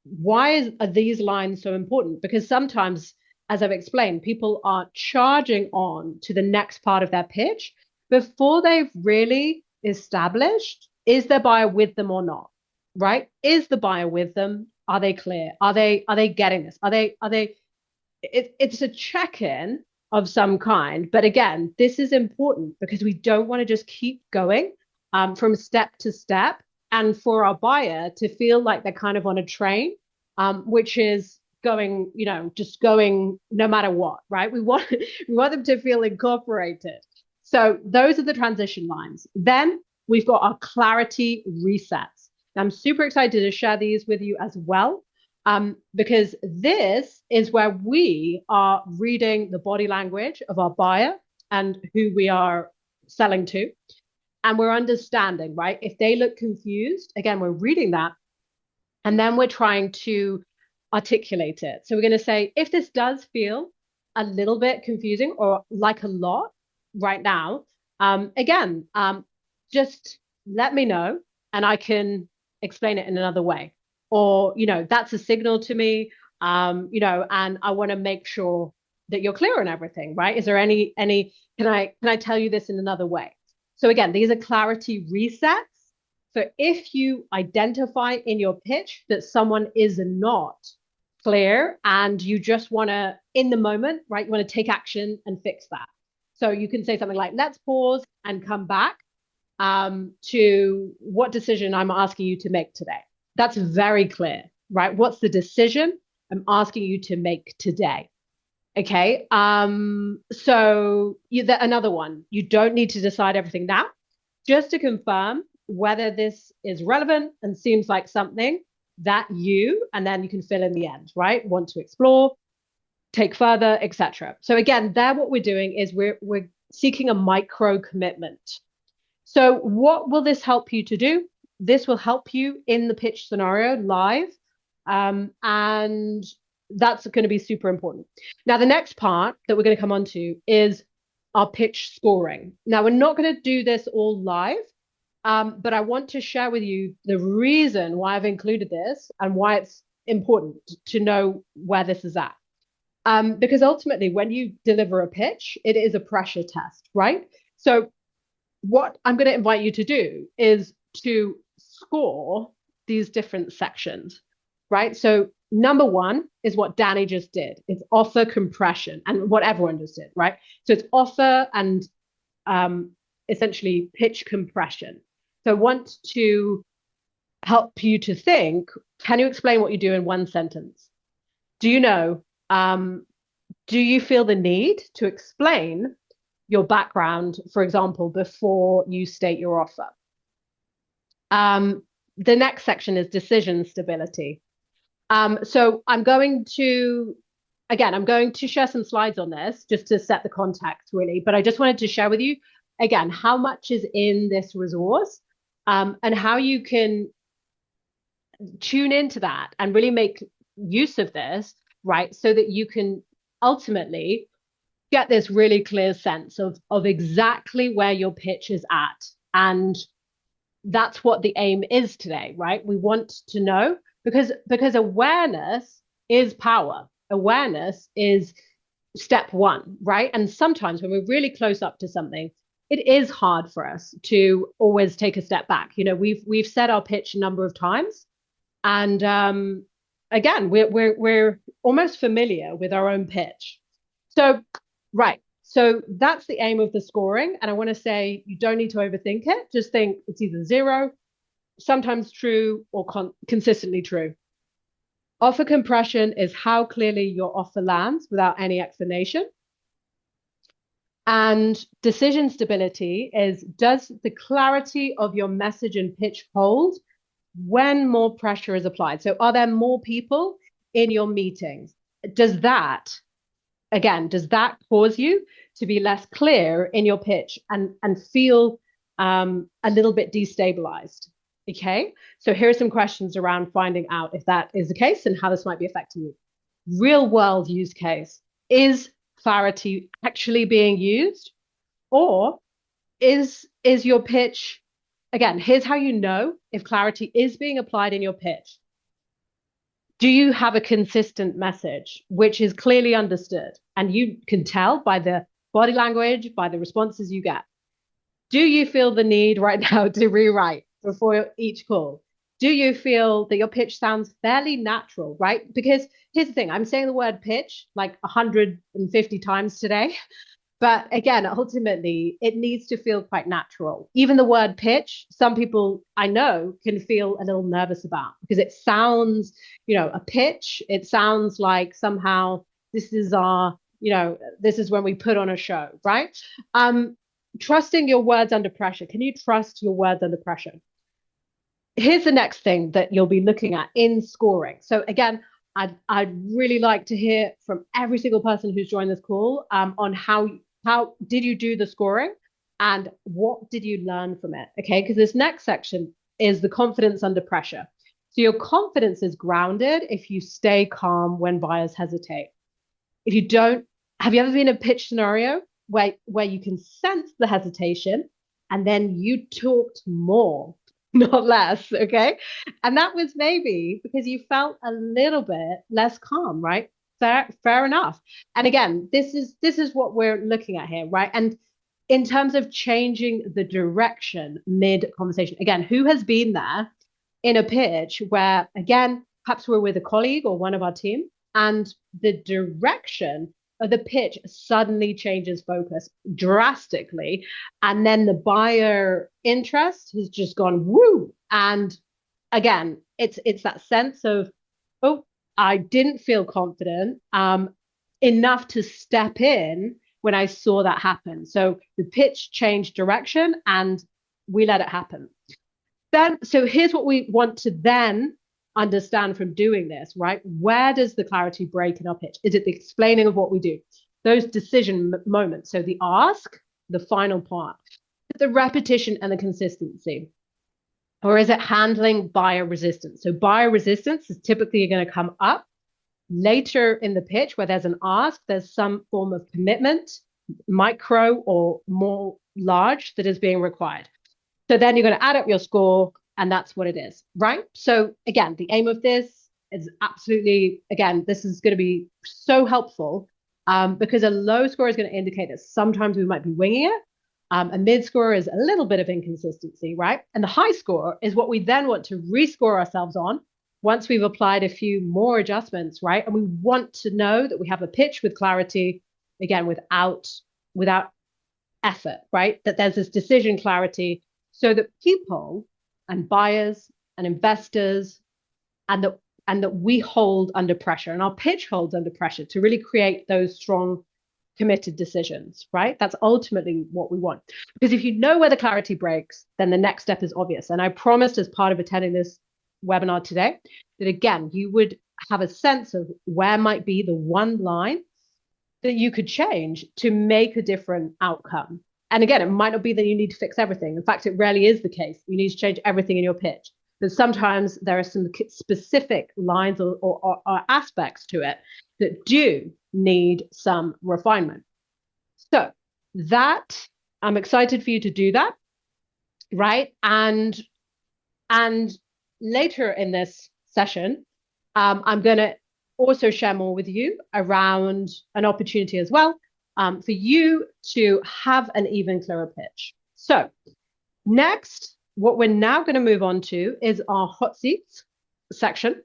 A: why are these lines so important? Because sometimes, as I've explained, people are charging on to the next part of their pitch before they've really established, is their buyer with them or not, right? Is the buyer with them? Are they clear? Are they getting this? It's a check-in of some kind. But again, this is important because we don't want to just keep going from step to step, and for our buyer to feel like they're kind of on a train, which is going, just going no matter what, right? We want them to feel incorporated. So those are the transition lines. Then we've got our clarity resets. I'm super excited to share these with you as well. Because this is where we are reading the body language of our buyer and who we are selling to. And we're understanding, right? If they look confused, again, we're reading that. And then we're trying to articulate it. So we're going to say, if this does feel a little bit confusing or like a lot right now, again, just let me know and I can explain it in another way. Or, that's a signal to me, and I want to make sure that you're clear on everything, right? Is there any, can I tell you this in another way? So again, these are clarity resets. So if you identify in your pitch that someone is not clear and you just want to, in the moment, right, you want to take action and fix that. So you can say something like, let's pause and come back to what decision I'm asking you to make today. That's very clear, right? What's the decision I'm asking you to make today? Okay. So another one, you don't need to decide everything now. Just to confirm whether this is relevant and seems like something that and then you can fill in the end, right? Want to explore, take further, etc. So again, there what we're doing is we're seeking a micro commitment. So what will this help you to do? This will help you in the pitch scenario live. And that's going to be super important. Now, the next part that we're going to come on to is our pitch scoring. Now, we're not going to do this all live, but I want to share with you the reason why I've included this and why it's important to know where this is at. Because ultimately, when you deliver a pitch, it is a pressure test, right? So what I'm going to invite you to do is to score these different sections, right? So number 1 is what Danny just did. It's offer compression and what everyone just did, right? So it's offer and essentially pitch compression. So I want to help you to think, can you explain what you do in 1 sentence? Do you know, do you feel the need to explain your background, for example, before you state your offer? the next section is decision stability. So I'm going to share some slides on this just to set the context, really. But I just wanted to share with you, again, how much is in this resource, and how you can tune into that and really make use of this, right? So that you can ultimately get this really clear sense of exactly where your pitch is at. And that's what the aim is today, right? We want to know, because awareness is power. Awareness is step one, right? And sometimes when we're really close up to something, it is hard for us to always take a step back. You know, we've said our pitch a number of times, and again, we're almost familiar with our own pitch. So, right. So that's the aim of the scoring. And I want to say you don't need to overthink it. Just think it's either zero, sometimes true, or consistently true. Offer compression is how clearly your offer lands without any explanation. And decision stability is, does the clarity of your message and pitch hold when more pressure is applied? So are there more people in your meetings? Does that, again, does that cause you to be less clear in your pitch and feel a little bit destabilized? Okay, so here are some questions around finding out if that is the case and how this might be affecting you. Real world use case. Is clarity actually being used? Or is your pitch, again, here's how you know if clarity is being applied in your pitch. Do you have a consistent message which is clearly understood? And you can tell by the body language, by the responses you get. Do you feel the need right now to rewrite before each call? Do you feel that your pitch sounds fairly natural, right? Because here's the thing, I'm saying the word pitch like 150 times today. But again, ultimately, it needs to feel quite natural. Even the word pitch, some people I know can feel a little nervous about because it sounds, a pitch. It sounds like somehow this is this is when we put on a show, right? Trusting your words under pressure. Can you trust your words under pressure? Here's the next thing that you'll be looking at in scoring. So again, I'd really like to hear from every single person who's joined this call on how did you do the scoring and what did you learn from it? Okay, because this next section is the confidence under pressure. So your confidence is grounded if you stay calm when buyers hesitate. If you don't, have you ever been in a pitch scenario where you can sense the hesitation and then you talked more, not less, okay? And that was maybe because you felt a little bit less calm, right? Fair enough. And again, this is what we're looking at here, right? And in terms of changing the direction mid conversation, again, who has been there in a pitch where, again, perhaps we're with a colleague or one of our team, and the direction of the pitch suddenly changes focus drastically, and then the buyer interest has just gone woo. And again, it's that sense of, oh, I didn't feel confident enough to step in when I saw that happen. So the pitch changed direction and we let it happen. So here's what we want to then understand from doing this, right? Where does the clarity break in our pitch? Is it the explaining of what we do? Those decision moments. So the ask, the final part, the repetition and the consistency. Or is it handling buyer resistance? So buyer resistance is typically going to come up later in the pitch where there's an ask, there's some form of commitment, micro or more large, that is being required. So then you're going to add up your score and that's what it is, right? So again, the aim of this is absolutely, again, this is going to be so helpful because a low score is going to indicate that sometimes we might be winging it. A mid score is a little bit of inconsistency, right? And the high score is what we then want to rescore ourselves on once we've applied a few more adjustments, right? And we want to know that we have a pitch with clarity, again, without effort, right? That there's this decision clarity so that people and buyers and investors and that we hold under pressure and our pitch holds under pressure to really create those strong committed decisions, right? That's ultimately what we want. Because if you know where the clarity breaks, then the next step is obvious. And I promised as part of attending this webinar today that again, you would have a sense of where might be the one line that you could change to make a different outcome. And again, it might not be that you need to fix everything. In fact, it rarely is the case. You need to change everything in your pitch. But sometimes there are some specific lines or aspects to it that do need some refinement. So that I'm excited for you to do that, right? And later in this session, I'm going to also share more with you around an opportunity as well for you to have an even clearer pitch. So next, what we're now going to move on to is our hot seats section.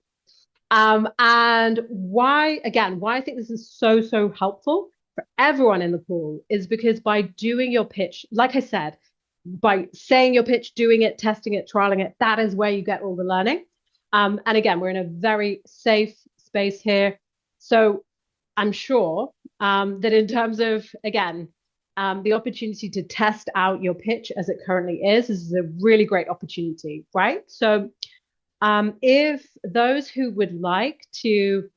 A: And why I think this is so helpful for everyone in the call is because by doing your pitch, like I said, by saying your pitch, doing it, testing it, trialing it, that is where you get all the learning. And again, we're in a very safe space here. So I'm sure that in terms of, again, the opportunity to test out your pitch as it currently is a really great opportunity, right? So if those who would like to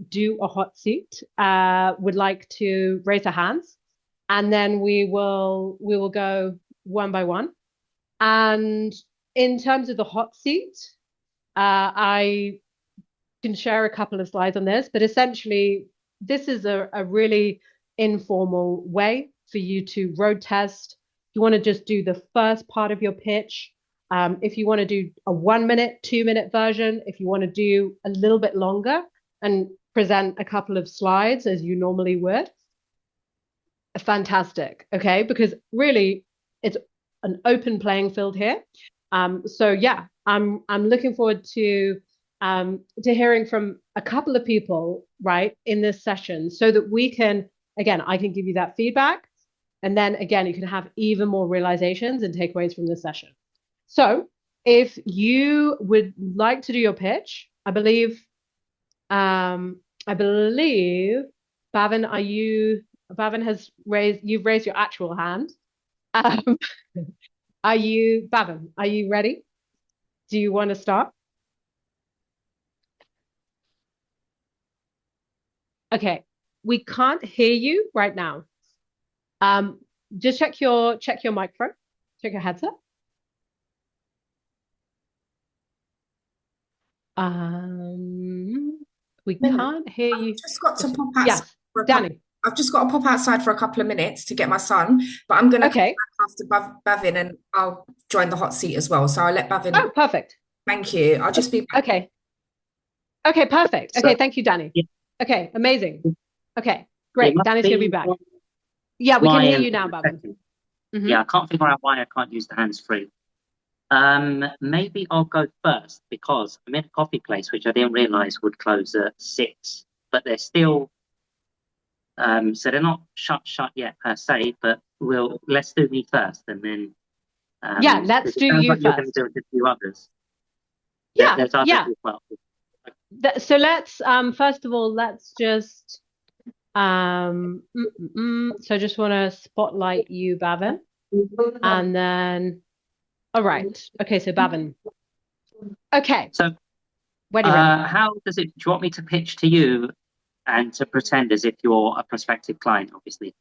A: do a hot seat would like to raise their hands, and then we will go one by one. And in terms of the hot seat, I can share a couple of slides on this, but essentially, this is a really informal way for you to road test. If you want to just do the first part of your pitch, if you want to do a 1 minute, 2 minute version, if you want to do a little bit longer and present a couple of slides as you normally would, fantastic. Okay, because really it's an open playing field here. So yeah, I'm looking forward to hearing from a couple of people, right, in this session so that we can, again, I can give you that feedback. And then again, you can have even more realizations and takeaways from this session. So if you would like to do your pitch, I believe, Bhavin, you've raised your actual hand. Um, Bhavin, are you ready? Do you want to start? Okay, we can't hear you right now. Just check your microphone, check your headset. We can't hear you.
B: I've just got to pop outside.
A: Yes, Danny.
B: I've just got to pop outside for a couple of minutes to get my son, but I'm going to come
A: Okay.
B: back after Bhavin and I'll join the hot seat as well. So I'll let Bhavin.
A: Oh, perfect.
B: Thank you. I'll just be back.
A: Okay. Okay, perfect. Okay, thank you, Danny.
C: Yeah.
A: Okay, amazing. Okay, great. Danny's gonna be back. Yeah, we can hear you now, Bhavin.
C: Yeah, I can't figure out why I can't use the hands-free. Maybe I'll go first because I'm in a coffee place, which I didn't realize would close at 6, but they're still, so they're not shut yet per se, but let's do me first and then.
A: Yeah, let's do you
C: like
A: first.
C: You're going to do it to a few others.
A: Yeah,
C: there's others
A: yeah.
C: as well.
A: So let's first of all, let's just so I just want to spotlight you, Bhavin, and then all right. Okay, so Bhavin. Okay.
C: So
A: when you're ready.
C: how does it? Do you want me to pitch to you and to pretend as if you're a prospective client, obviously?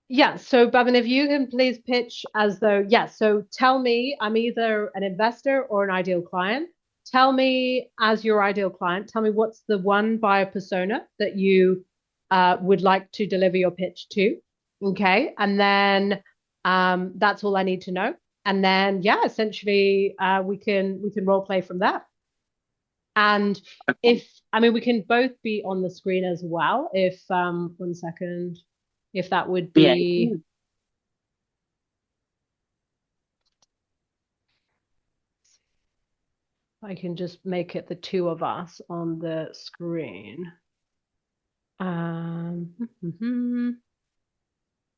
A: Yeah, so Bhavin, if you can please pitch as though, yes, so tell me I'm either an investor or an ideal client. Tell me as your ideal client, tell me what's the one buyer persona that you would like to deliver your pitch to. Okay, and then that's all I need to know. And then yeah, essentially we can role play from there. And if we can both be on the screen as well. If 1 second. If that would be.
C: Yeah.
A: I can just make it the two of us on the screen.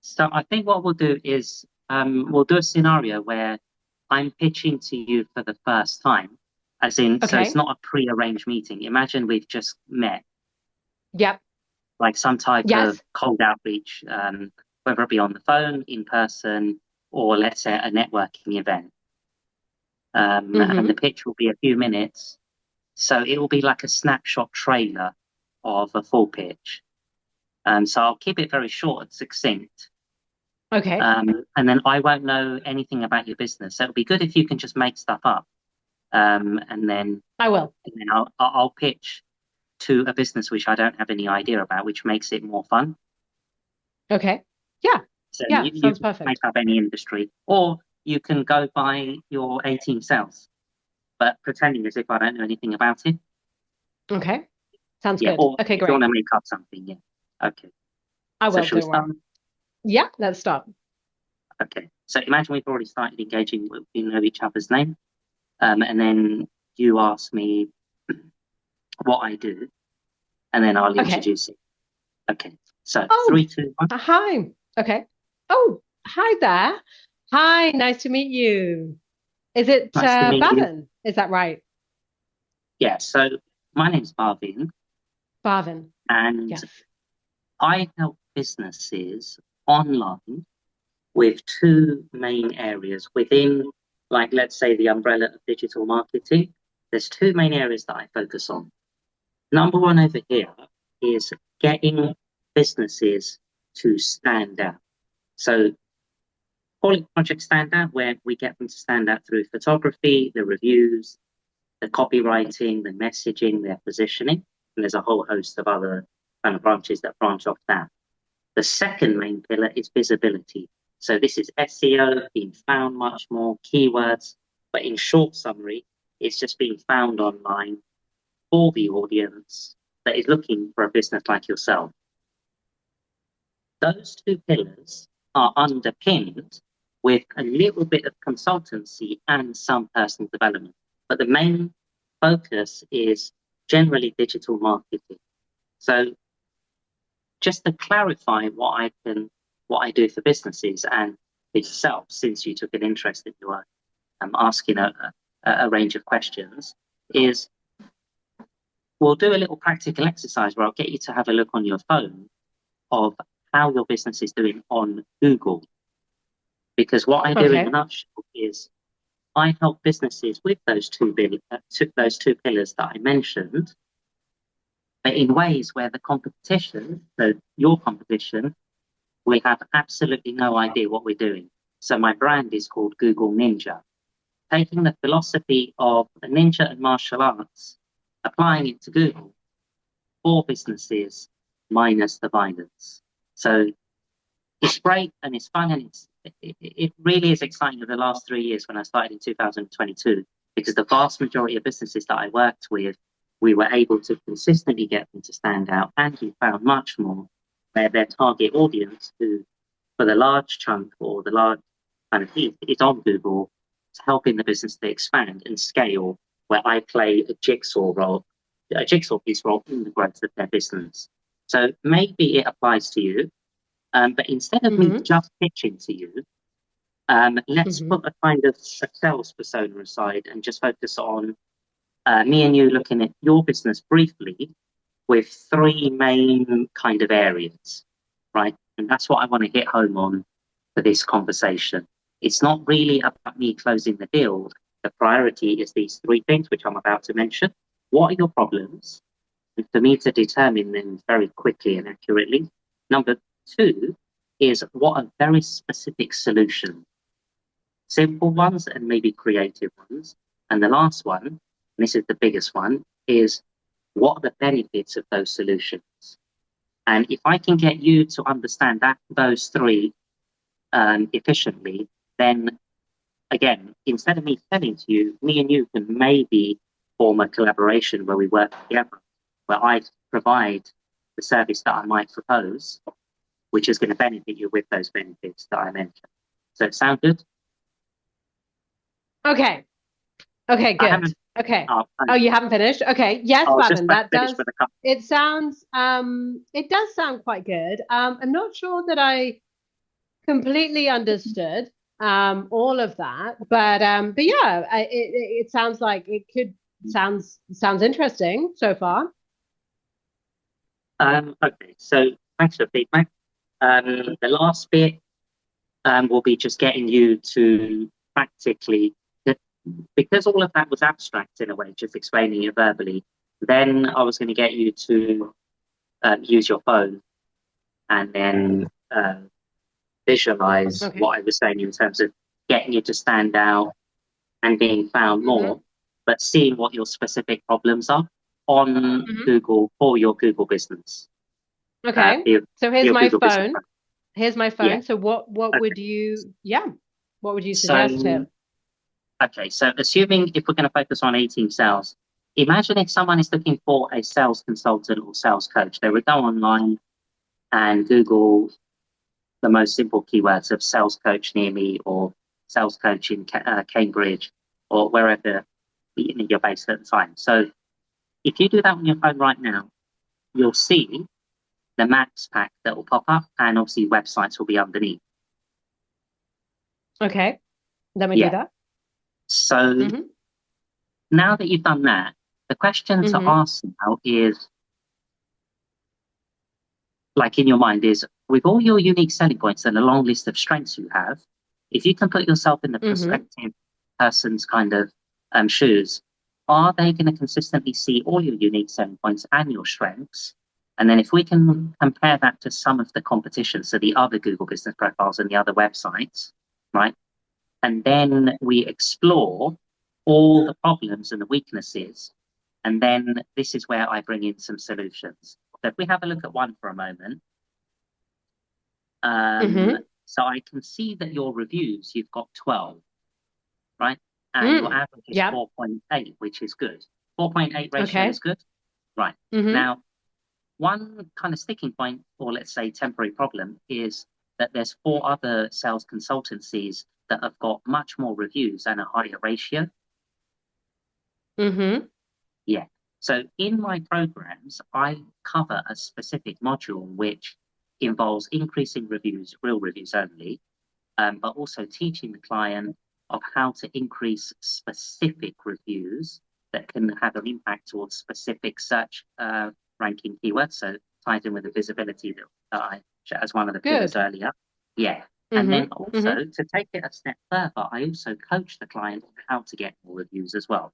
C: So I think what we'll do is we'll do a scenario where I'm pitching to you for the first time, as in, so it's not a pre-arranged meeting. Imagine we've just met.
A: Yep.
C: like some type
A: Yes.
C: of cold outreach, whether it be on the phone, in person, or let's say a networking event. And the pitch will be a few minutes. So it will be like a snapshot trailer of a full pitch. So I'll keep it very short and succinct.
A: Okay.
C: And then I won't know anything about your business. So it'll be good if you can just make stuff up. And then
A: I will.
C: I'll pitch to a business which I don't have any idea about, which makes it more fun.
A: Okay. Yeah.
C: So
A: Yeah.
C: you
A: Sounds
C: can make
A: perfect.
C: up any industry, or you can go by your 18 cells, but pretending as if I don't know anything about it.
A: Okay. Sounds
C: Yeah,
A: good.
C: or
A: Okay,
C: if you want
A: great.
C: to make up something, yeah. Okay.
A: I
C: So
A: will,
C: shall we
A: don't
C: start?
A: worry. Yeah, let's start.
C: Okay. So imagine we've already started engaging, we know each other's name, and then you ask me what I do, and then I'll
A: Okay.
C: introduce it. Okay. So
A: Oh,
C: 3, 2, 1.
A: hi. Okay. Oh, hi there. Hi, nice to meet you. Is it
C: Nice to meet you.
A: Bhavin? Is that right?
C: Yeah. So my name's Marvin,
A: Bhavin.
C: and
A: Yes.
C: I help businesses online with two main areas within, like, let's say, the umbrella of digital marketing. There's two main areas that I focus on. Number one over here is getting businesses to stand out. So call it Project Stand Out, where we get them to stand out through photography, the reviews, the copywriting, the messaging, their positioning. And there's a whole host of other kind of branches that branch off that. The second main pillar is visibility. So this is SEO, being found much more, keywords, but in short summary, it's just being found online for the audience that is looking for a business like yourself. Those two pillars are underpinned with a little bit of consultancy and some personal development. But the main focus is generally digital marketing. So just to clarify what I do for businesses and yourself, since you took an interest in your asking a range of questions, is we'll do a little practical exercise where I'll get you to have a look on your phone of how your business is doing on Google. Because what I do in a
A: Okay.
C: nutshell is I help businesses with those two pillars that I mentioned, but in ways where the competition, so your competition, we have absolutely no idea what we're doing. So my brand is called Google Ninja, taking the philosophy of a ninja and martial arts, applying it to Google for businesses minus the violence. So it's great and it's fun and it really is exciting over the last 3 years when I started in 2022, because the vast majority of businesses that I worked with, we were able to consistently get them to stand out, and we found much more where their target audience, who for the large chunk or the large kind of piece, is on Google, to helping the business to expand and scale, where I play a jigsaw piece role in the growth of their business. So maybe it applies to you. But instead of me just pitching to you, let's put a kind of a sales persona aside and just focus on me and you looking at your business briefly with three main kind of areas, right? And that's what I want to hit home on for this conversation. It's not really about me closing the deal. The priority is these three things, which I'm about to mention. What are your problems? And for me to determine them very quickly and accurately. Number two is what are very specific solutions, simple ones and maybe creative ones. And the last one, and this is the biggest one, is what are the benefits of those solutions? And if I can get you to understand those three efficiently, then again, instead of me selling to you, me and you can maybe form a collaboration where we work together, where I provide the service that I might propose, which is going to benefit you with those benefits that I mentioned. So it sound good?
A: Okay. Okay,
C: I
A: good.
C: haven't.
A: Okay.
C: Oh,
A: Oh, you haven't finished? Okay. Yes,
C: I was just
A: Bhavin,
C: about to
A: that
C: finish
A: does
C: with a couple.
A: it does sound quite good. I'm not sure that I completely understood all of that, but yeah, it sounds like it could sounds interesting so far.
C: Okay, so thanks for the feedback. The last bit will be just getting you to practically, because all of that was abstract in a way, just explaining it verbally. Then I was going to get you to use your phone and then visualize
A: Okay.
C: what I was saying in terms of getting you to stand out and being found more, but seeing what your specific problems are on Google for your Google business.
A: Okay. So
C: For
A: here's
C: your
A: my
C: Google business.
A: phone. Here's my
C: Yeah.
A: phone. So what
C: Okay.
A: would you, what would you
C: So,
A: suggest here?
C: okay, so assuming if we're going to focus on 18 sales, imagine if someone is looking for a sales consultant or sales coach, they would go online and Google the most simple keywords of sales coach near me or sales coach in Cambridge or wherever you're based at the time. So if you do that on your phone right now, you'll see the maps pack that will pop up and obviously websites will be underneath.
A: Okay. Let me do that.
C: So now that you've done that, the question to ask now is, like in your mind, is with all your unique selling points and a long list of strengths you have, if you can put yourself in the prospective person's kind of shoes, are they going to consistently see all your unique selling points and your strengths? And then if we can compare that to some of the competition, so the other Google business profiles and the other websites, right? And then we explore all the problems and the weaknesses. And then this is where I bring in some solutions. So if we have a look at one for a moment, so I can see that your reviews, you've got 12, right? And your average is 4.8, which is good. 4.8 ratio is good. Right. Now, one kind of sticking point, or let's say temporary problem, is that there's 4 other sales consultancies that have got much more reviews and a higher ratio. Yeah. So in my programs, I cover a specific module which involves increasing reviews, real reviews only, but also teaching the client of how to increase specific reviews that can have an impact towards specific search ranking keywords. So ties in with the visibility that I shared as one of the pillars earlier. Yeah. And then also to take it a step further, I also coach the client on how to get more reviews as well.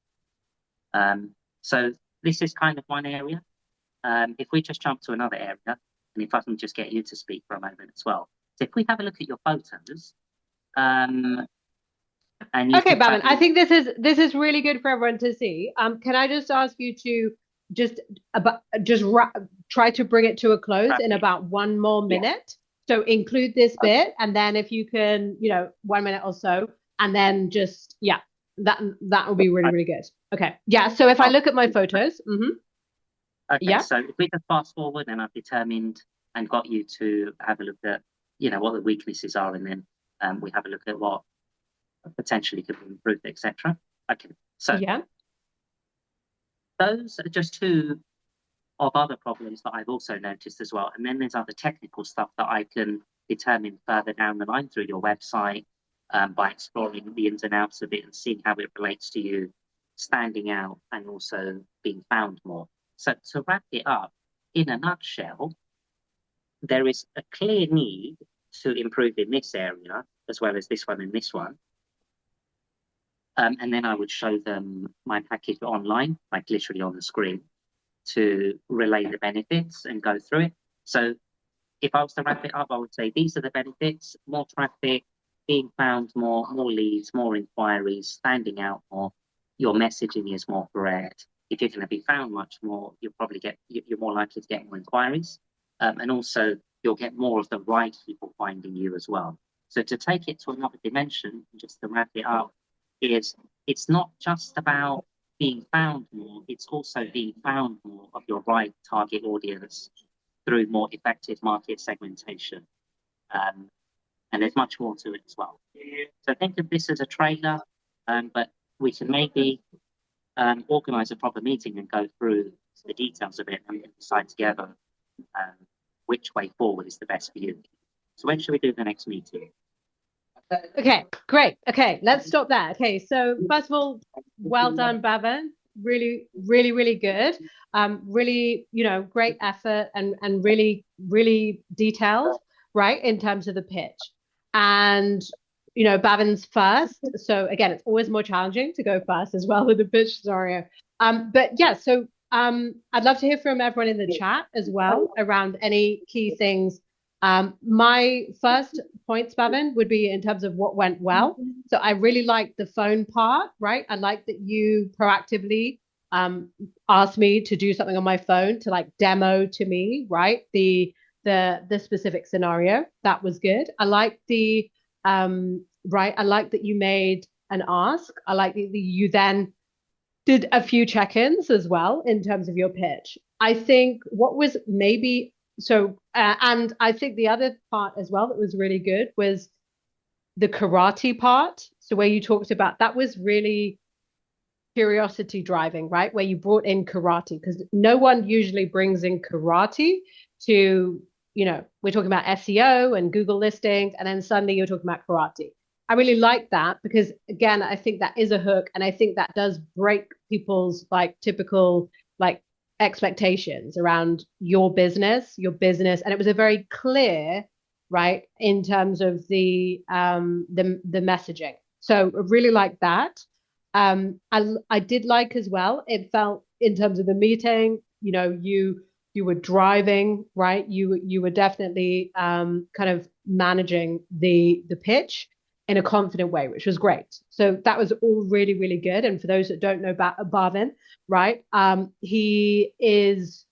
C: So this is kind of one area. If we just jump to another area, and if I can just get you to speak for a moment as well. So if we have a look at your photos, and
A: okay, Bhavin, I think this is really good for everyone to see. Can I just ask you to just try to bring it to a close in about 1 more minute? So include this bit, and then if you can, 1 minute or so, and then just that will be really, really good. Okay. Yeah. So if I look at my photos,
C: okay. So if we can fast forward, and I've determined and got you to have a look at, what the weaknesses are, and then we have a look at what potentially could be improved, etc. Okay. So those are just 2 of other problems that I've also noticed as well. And then there's other technical stuff that I can determine further down the line through your website by exploring the ins and outs of it and seeing how it relates to you standing out and also being found more. So to wrap it up, in a nutshell, there is a clear need to improve in this area as well as this one and this one. And then I would show them my package online, like literally on the screen, to relay the benefits and go through it. So if I was to wrap it up, I would say these are the benefits: more traffic, being found more leads, more inquiries, standing out more, your messaging is more correct. If you're going to be found much more, you're more likely to get more inquiries. And also you'll get more of the right people finding you as well. So to take it to another dimension, just to wrap it up, is it's not just about being found more, it's also being found more of your right target audience through more effective market segmentation. And there's much more to it as well. So think of this as a trailer, but we can maybe organize a proper meeting and go through the details of it and decide together which way forward is the best for you. So when should we do the next meeting?
A: Okay, great. Okay, let's stop there. Okay, so first of all, well done, Bhavin. really, really, really good. Really, great effort and really, really detailed, right, in terms of the pitch. And Bavin's first. So again, it's always more challenging to go first as well with the pitch scenario. But yeah, so I'd love to hear from everyone in the chat as well around any key things. My first points, Bavin, would be in terms of what went well. So I really like the phone part, right? I like that you proactively asked me to do something on my phone to like demo to me, right? The specific scenario. That was good. I like the right. I like that you made an ask. I like that you then did a few check-ins as well in terms of your pitch. I think what was maybe so, and I think the other part as well that was really good was the karate part. So where you talked about that was really curiosity driving, right? Where you brought in karate because no one usually brings in karate to, we're talking about SEO and Google listings, and then suddenly you're talking about karate. I really like that because again, I think that is a hook, and I think that does break people's like typical like expectations around your business, and it was a very clear, right, in terms of the messaging. So I really like that. I did like as well. It felt in terms of the meeting, you were driving, right? You were definitely kind of managing the pitch in a confident way, which was great. So that was all really, really good. And for those that don't know about Bhavin, right? He is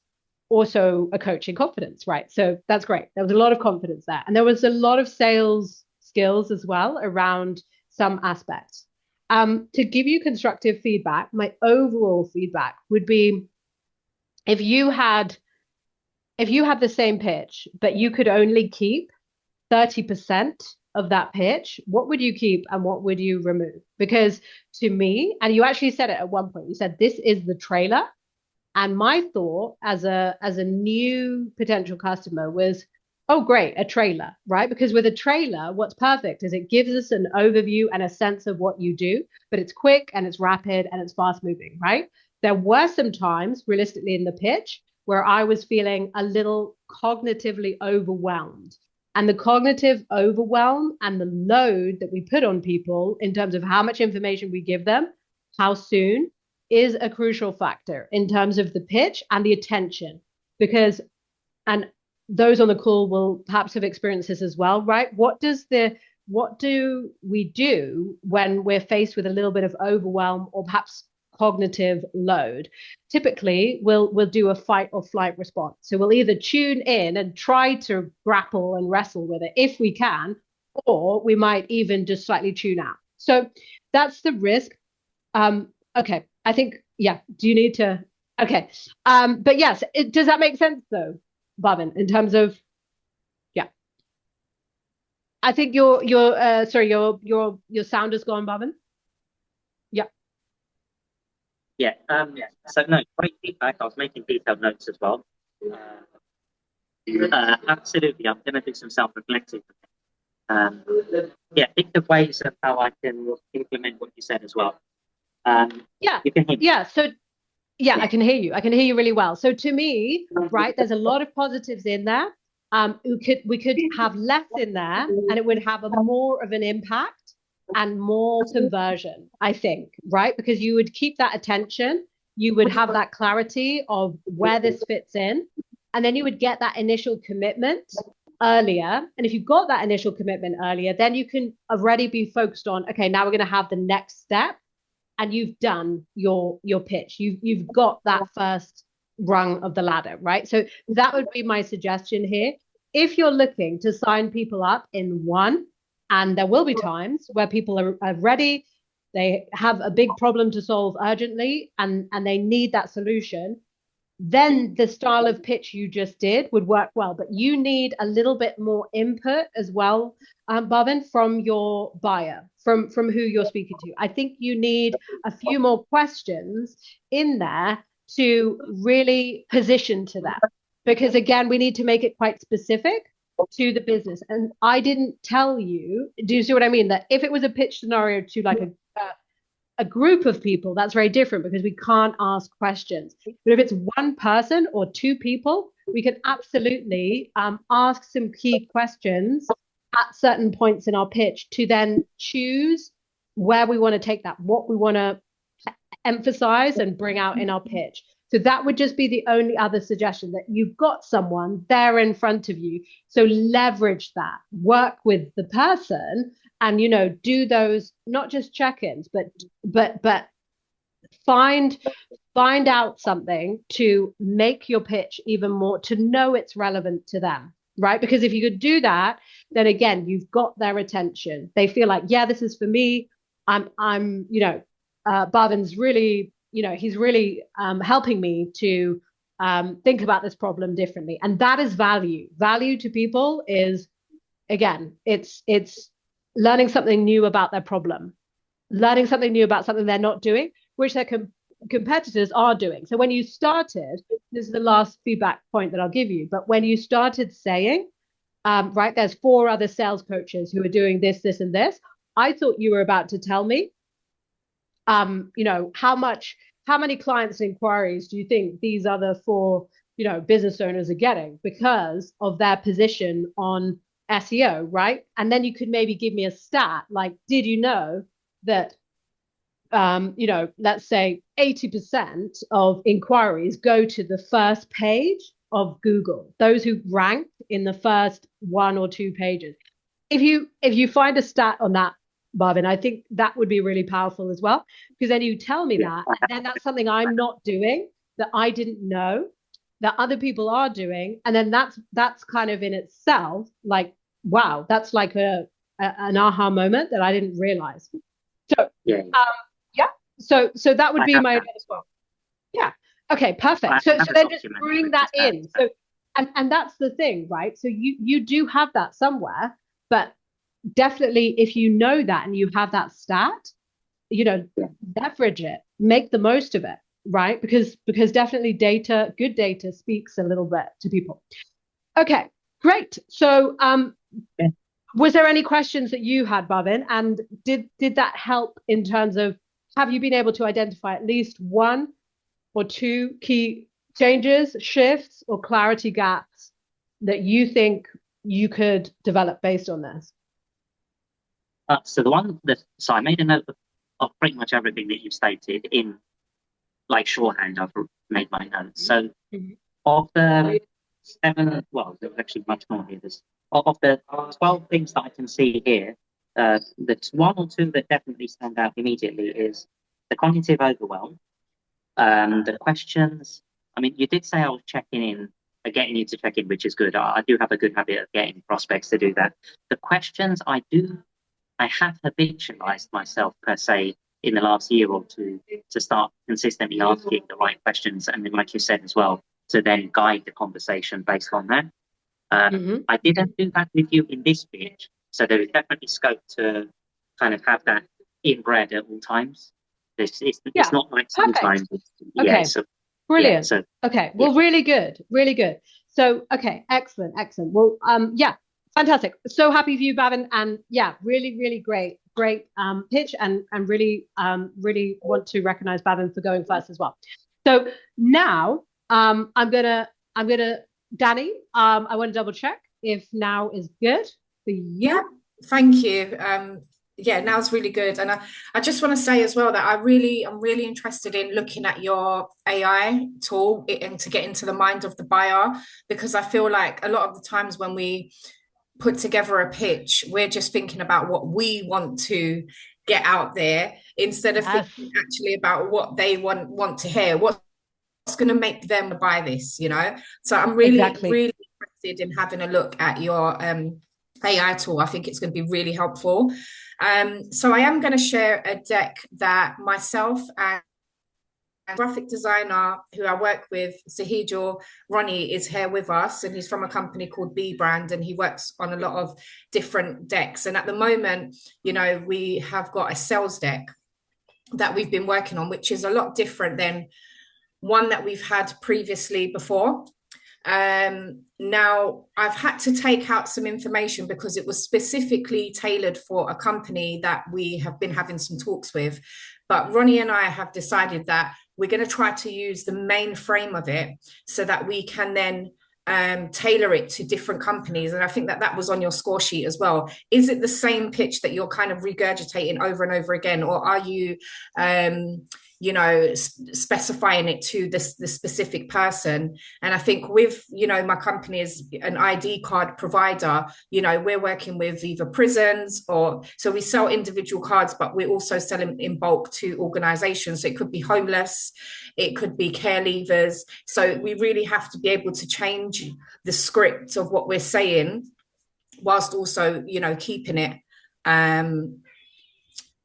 A: also a coach in confidence, right? So that's great. There was a lot of confidence there. And there was a lot of sales skills as well around some aspects. To give you constructive feedback, my overall feedback would be if you had the same pitch, but you could only keep 30% of that pitch, what would you keep and what would you remove? Because to me, and you actually said it at one point, you said this is the trailer. And my thought as a new potential customer was, oh, great, a trailer, right? Because with a trailer, what's perfect is it gives us an overview and a sense of what you do, but it's quick and it's rapid and it's fast moving, right? There were some times realistically in the pitch where I was feeling a little cognitively overwhelmed. And the cognitive overwhelm and the load that we put on people in terms of how much information we give them, how soon, is a crucial factor in terms of the pitch and the attention. Because, and those on the call will perhaps have experienced this as well, right? What do we do when we're faced with a little bit of overwhelm or perhaps cognitive load? Typically, we'll do a fight or flight response. So we'll either tune in and try to grapple and wrestle with it if we can, or we might even just slightly tune out. So that's the risk. Okay, I think, yeah, do you need to? Okay. But yes, does that make sense though, Bhavin, in terms of, yeah. I think your sound has gone, Bhavin. Yeah.
C: Yeah. So no, great feedback. I was making detailed notes as well. Absolutely, I'm going to do some self-reflecting. Yeah, think of ways of how I can implement what you said as well.
A: Yeah.
C: You can hear me.
A: Yeah. So yeah, I can hear you. I can hear you really well. So to me, right, there's a lot of positives in there. We could have less in there and it would have a more of an impact and more conversion, I think, right? Because you would keep that attention, you would have that clarity of where this fits in, and then you would get that initial commitment earlier. And if you've got that initial commitment earlier, then you can already be focused on, okay, now we're going to have the next step. And you've done your pitch. You've got that first rung of the ladder, right? So that would be my suggestion here. If you're looking to sign people up in one, and there will be times where people are ready, they have a big problem to solve urgently, and they need that solution, then the style of pitch you just did would work well. But you need a little bit more input as well, Bhavin, from your buyer, from who you're speaking to. I think you need a few more questions in there to really position to that. Because again, we need to make it quite specific to the business. And I didn't tell you, do you see what I mean? That if it was a pitch scenario to like a group of people, that's very different because we can't ask questions. But if it's one person or two people, we can absolutely ask some key questions at certain points in our pitch to then choose where we want to take that, what we want to emphasize and bring out in our pitch. So that would just be the only other suggestion, that you've got someone there in front of you. So leverage that, work with the person, and, you know, do those not just check-ins, but find out something to make your pitch even more, to know it's relevant to them, right? Because if you could do that, then again, you've got their attention. They feel like, yeah, this is for me. I'm, you know, Bhavin's really, you know, he's really helping me to think about this problem differently. And that is value. Value to people is, again, it's learning something new about their problem, learning something new about something they're not doing, which their competitors are doing. So when you started, this is the last feedback point that I'll give you, but when you started saying, right, there's 4 other sales coaches who are doing this, this, and this, I thought you were about to tell me, you know, how many clients and inquiries do you think these other 4, you know, business owners are getting because of their position on SEO, right? And then you could maybe give me a stat, like, did you know that, you know, let's say 80% of inquiries go to the first page of Google, those who ranked in the first 1 or 2 pages. If you find a stat on that, Bhavin, I think that would be really powerful as well, because then you tell me that, and then that's something I'm not doing, that I didn't know, that other people are doing, and then that's kind of in itself like, wow, that's like an aha moment that I didn't realize. So yeah, so that would be my idea as well. Yeah. Okay, perfect. So then just bring that in. So and that's the thing, right? So you do have that somewhere, but definitely if you know that and you have that stat, you know, leverage it, make the most of it, right? Because definitely good data speaks a little bit to people. Okay, great. So was there any questions that you had, Bhavin? And did that help in terms of, have you been able to identify at least 1 or 2 key changes, shifts, or clarity gaps that you think you could develop based on this?
C: So so I made a note of pretty much everything that you've stated in like shorthand. I've made my notes. So of the 7, well, there's actually much more here. Of the 12 things that I can see here, the 1 or 2 that definitely stand out immediately is the cognitive overwhelm, the questions. I mean, you did say I was checking in, getting you to check in, which is good. I do have a good habit of getting prospects to do that. The questions I have habitualized myself, per se, in the last year or 2 to start consistently asking the right questions. And then, like you said as well, to then guide the conversation based on that. I didn't do that with you in this pitch. So there is definitely scope to kind of have that inbred at all times. It's not like sometimes.
A: Okay.
C: So,
A: brilliant. So, okay. Well, really good. Really good. So, okay. Excellent. Well, yeah. Fantastic. So happy for you, Bhavin. And yeah, really, really great pitch, and really want to recognize Bhavin for going first as well. So now I'm gonna Danny, I want to double check if now is good for you.
B: Yeah, thank you. Yeah, now's really good. And I just want to say as well that I'm really interested in looking at your AI tool and to get into the mind of the buyer, because I feel like a lot of the times when we put together a pitch, we're just thinking about what we want to get out there instead of thinking actually about what they want to hear, what's going to make them buy this, you know? So I'm really interested in having a look at your AI tool. I think it's going to be really helpful. So I am going to share a deck that myself and graphic designer who I work with, Sahijul Ronnie, is here with us, and he's from a company called B Brand, and he works on a lot of different decks. And at the moment, you know, we have got a sales deck that we've been working on, which is a lot different than one that we've had previously before. Now, I've had to take out some information because it was specifically tailored for a company that we have been having some talks with. But Ronnie and I have decided that we're going to try to use the main frame of it so that we can then tailor it to different companies. And I think that that was on your score sheet as well. Is it the same pitch that you're kind of regurgitating over and over again, or are you specifying it to the specific person? And I think with, my company is an ID card provider, we're working with either prisons, or so we sell individual cards, but we're also selling in bulk to organizations. So it could be homeless, it could be care leavers. So we really have to be able to change the script of what we're saying, whilst also, keeping it,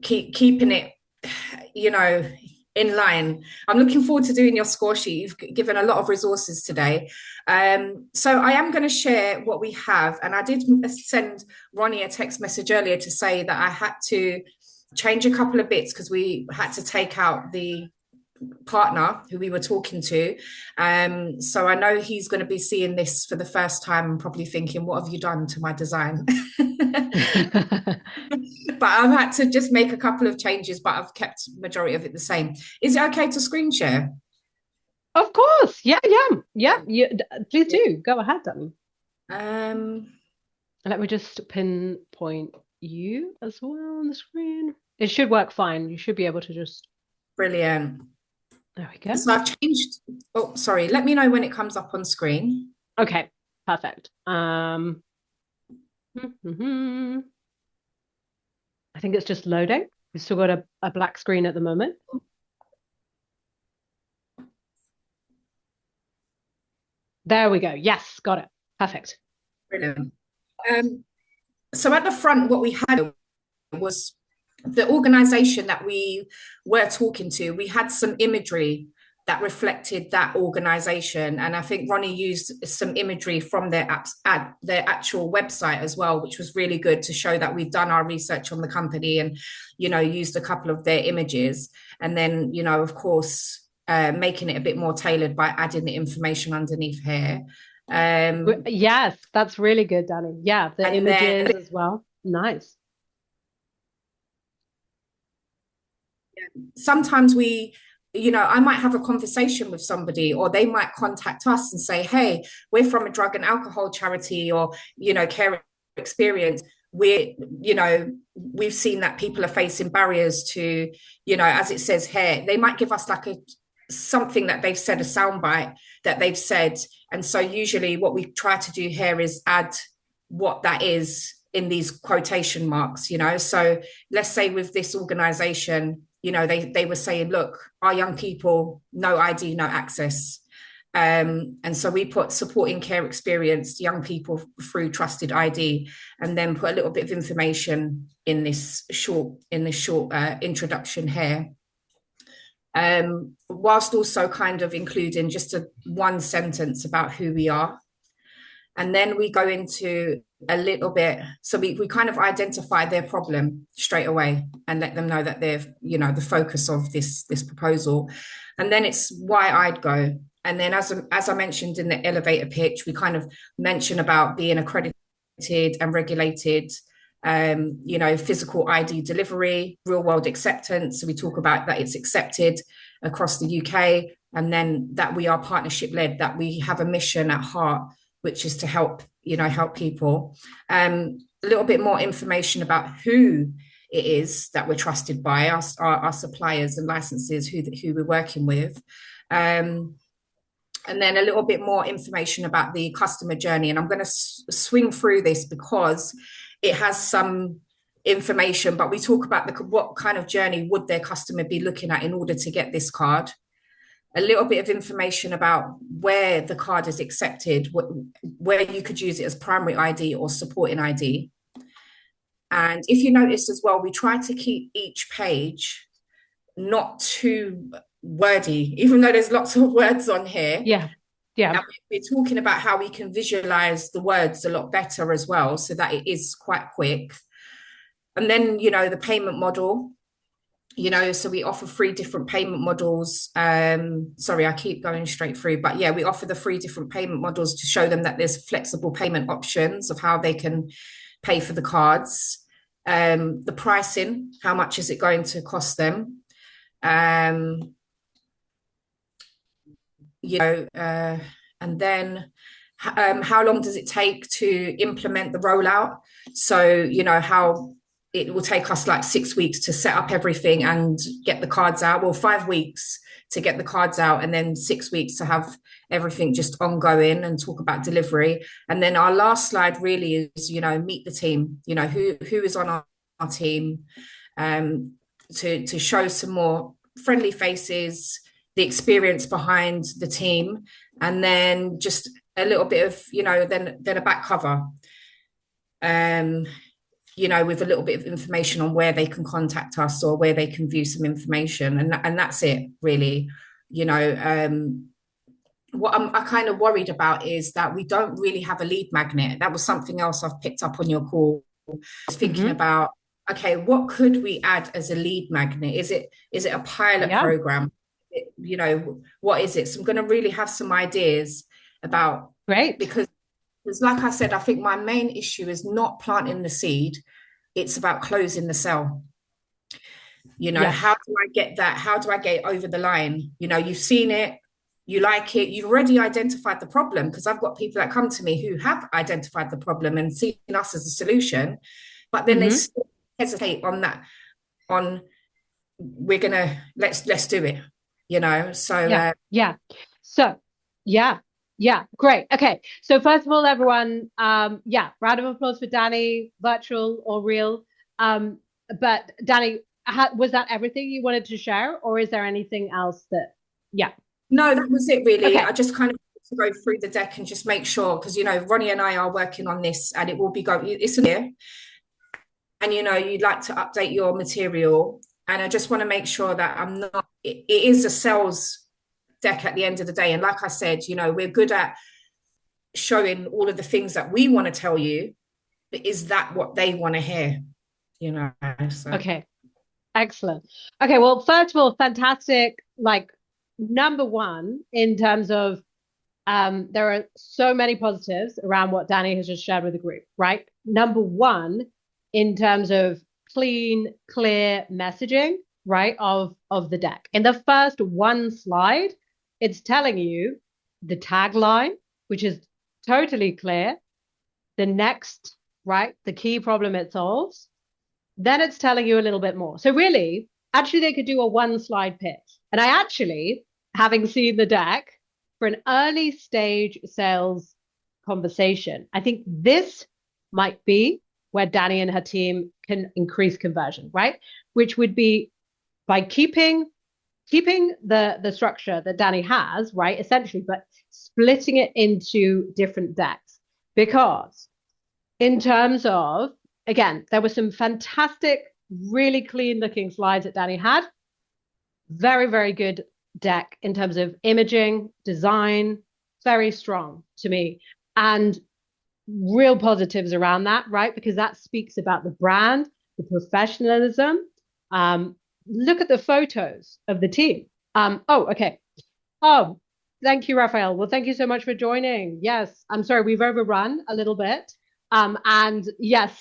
B: keeping it, in line. I'm looking forward to doing your score sheet. You've given a lot of resources today. So I am going to share what we have. And I did send Ronnie a text message earlier to say that I had to change a couple of bits because we had to take out the partner who we were talking to. So I know he's going to be seeing this for the first time and probably thinking, what have you done to my design? But I've had to just make a couple of changes, but I've kept majority of it the same. Is it okay to screen share?
A: Of course. Yeah. Please do. Go ahead, Danny. Let me just pinpoint you as well on the screen. It should work fine. You should be able to just...
B: Brilliant.
A: There we go.
B: So I've changed. Oh, sorry. Let me know when it comes up on screen.
A: Okay, perfect. I think it's just loading. We've still got a black screen at the moment. There we go. Yes, got it. Perfect.
B: Brilliant. So at the front, what we had was the organization that we were talking to. We had some imagery that reflected that organization. And I think Ronnie used some imagery from their actual website as well, which was really good to show that we've done our research on the company and, used a couple of their images. And then, of course, making it a bit more tailored by adding the information underneath here.
A: Yes, that's really good, Danny. Yeah, the images as well. Nice.
B: Sometimes I might have a conversation with somebody, or they might contact us and say, hey, we're from a drug and alcohol charity, or, care experience. We've seen that people are facing barriers to, as it says here, they might give us like something that they've said, a soundbite that they've said. And so usually what we try to do here is add what that is in these quotation marks, So let's say with this organization, they were saying, look, our young people, no ID, no access. And so we put supporting care experienced young people through trusted ID, and then put a little bit of information in this short introduction here. Whilst also kind of including just one sentence about who we are. And then we go into a little bit, so we kind of identify their problem straight away and let them know that they're, the focus of this proposal. And then it's why I'd go. And then as I mentioned in the elevator pitch, we kind of mention about being accredited and regulated, physical ID delivery, real world acceptance. So we talk about that it's accepted across the UK, and then that we are partnership led, that we have a mission at heart, which is to help people. A little bit more information about who it is that we're trusted by, our suppliers and licenses, who we're working with. And then a little bit more information about the customer journey. And I'm going to swing through this because it has some information, but we talk about what kind of journey would their customer be looking at in order to get this card. A little bit of information about where the card is accepted, where you could use it as primary ID or supporting ID. And if you notice as well, we try to keep each page not too wordy, even though there's lots of words on here.
A: Yeah.
B: And we're talking about how we can visualize the words a lot better as well, so that it is quite quick. And then, the payment model. you know, so we offer 3 different payment models. Sorry, I keep going straight through, but yeah, we offer the 3 different payment models to show them that there's flexible payment options of how they can pay for the cards. The pricing, how much is it going to cost them? Um, you know, and then how long does it take to implement the rollout? So, you know, how it will take us like 6 weeks to set up everything and get the cards out. Well, 5 weeks to get the cards out, and then 6 weeks to have everything just ongoing and talk about delivery. And then our last slide really is, you know, meet the team, you know, who is on our team, to show some more friendly faces, the experience behind the team, and then just a little bit of, you know, then a back cover, you know, with a little bit of information on where they can contact us or where they can view some information, and that's it really. You know, what I kind of worried about is that we don't really have a lead magnet. That was something else I've picked up on your call. I was thinking about, okay, what could we add as a lead magnet? Is it a pilot program? You know, what is it? So I'm going to really have some ideas about, because like I said, I think my main issue is not planting the seed. It's about closing the sale. You know, how do I get that? How do I get it over the line? You know, you've seen it, you like it, you've already identified the problem, because I've got people that come to me who have identified the problem and seen us as a solution, but then they still hesitate on that, on we're gonna let's do it, you know. So
A: great. Okay, so first of all, everyone, round of applause for Danny, virtual or real. But Danny, was that everything you wanted to share, or is there anything else that
B: No, that was it really. I just kind of to go through the deck and just make sure, because you know Ronnie and I are working on this, and it will be going, it's a year, and you know you'd like to update your material, and I just want to make sure that I'm not, it is a sales deck at the end of the day. And like I said, you know, we're good at showing all of the things that we want to tell you, but is that what they want to hear, you know? So.
A: Okay, excellent. Okay, well, first of all, fantastic. Like, number one, in terms of there are so many positives around what Danny has just shared with the group, right? Number one, in terms of clean, clear messaging, right, of the deck. In the first one slide, it's telling you the tagline, which is totally clear. The next, right, the key problem it solves. Then it's telling you a little bit more. So really, actually, they could do a one-slide pitch. And I actually, having seen the deck, for an early stage sales conversation, I think this might be where Danny and her team can increase conversion, right? Which would be by keeping the structure that Danny has, right, essentially, but splitting it into different decks. Because in terms of, again, there were some fantastic, really clean looking slides that Danny had. Very, very good deck in terms of imaging, design, very strong to me. And real positives around that, right? Because that speaks about the brand, the professionalism. Look at the photos of the team. Okay. Oh, thank you, Raphael. Well, thank you so much for joining. Yes, I'm sorry, we've overrun a little bit. And yes,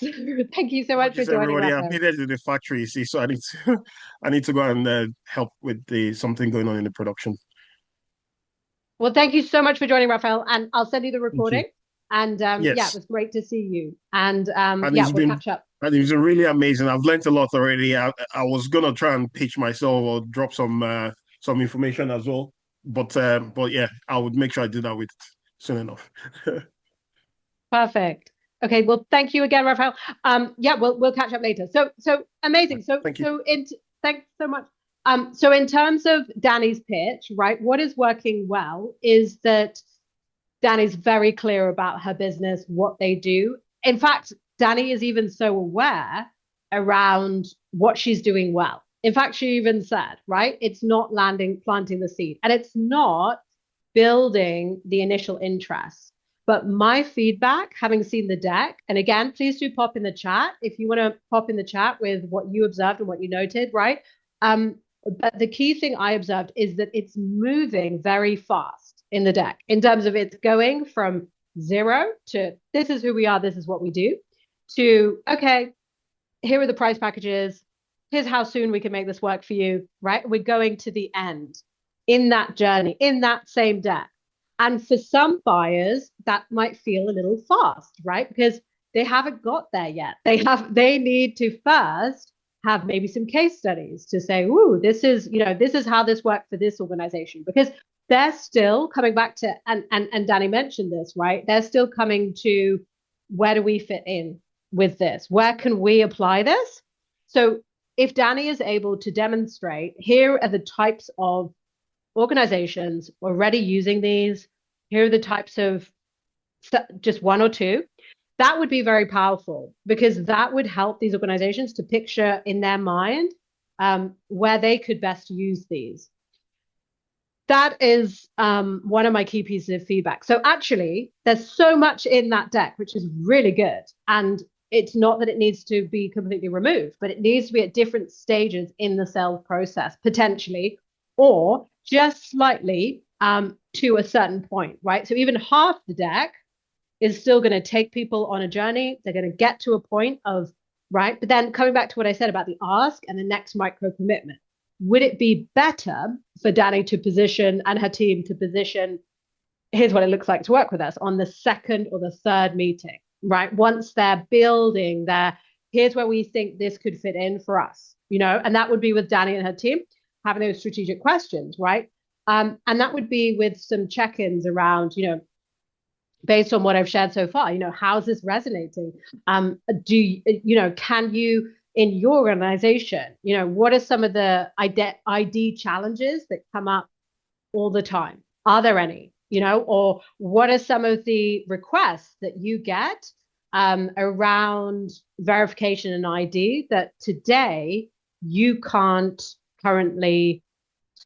A: thank you so much for joining.
D: Everybody, I'm needed in the factory, you see, so I need to go and help with something going on in the production.
A: Well, thank you so much for joining, Raphael, and I'll send you the recording. And yes. It was great to see you. And we'll catch up.
D: And it's been really amazing. I've learned a lot already. I was gonna try and pitch myself or drop some information as well, but yeah, I would make sure I do that with soon enough.
A: Perfect. Okay, well, thank you again, Raphael. We'll catch up later. So amazing. So thanks so much. So in terms of Danny's pitch, right, what is working well is that Danny's very clear about her business, what they do. In fact, Danny is even so aware around what she's doing well. In fact, she even said, right, it's not planting the seed, and it's not building the initial interest. But my feedback, having seen the deck, and again, please do pop in the chat if you want to pop in the chat with what you observed and what you noted, right? But the key thing I observed is that it's moving very fast in the deck in terms of it's going from 0 to this is who we are, this is what we do, to okay, here are the price packages, here's how soon we can make this work for you, right? We're going to the end in that journey, in that same deck. And for some buyers, that might feel a little fast, right? Because they haven't got there yet. They need to first have maybe some case studies to say, ooh, this is how this worked for this organization. Because they're still coming back to, and Danny mentioned this, right? They're still coming to where do we fit in with this? Where can we apply this? So if Danny is able to demonstrate, here are the types of organizations already using these, here are the types of just one or two, that would be very powerful because that would help these organizations to picture in their mind where they could best use these. That is one of my key pieces of feedback. So actually, there's so much in that deck, which is really good. And it's not that it needs to be completely removed, but it needs to be at different stages in the sales process, potentially, or just slightly to a certain point, right? So even half the deck is still going to take people on a journey. They're going to get to a point of, right? But then coming back to what I said about the ask and the next micro commitment, would it be better for Danny to position and her team to position, here's what it looks like to work with us on the second or the third meeting, right? Once they're building here's where we think this could fit in for us, and that would be with Danny and her team having those strategic questions, right? And that would be with some check-ins around, based on what I've shared so far, how's this resonating? Can you, in your organization, what are some of the ID challenges that come up all the time? Are there any, or what are some of the requests that you get around verification and ID that today you can't currently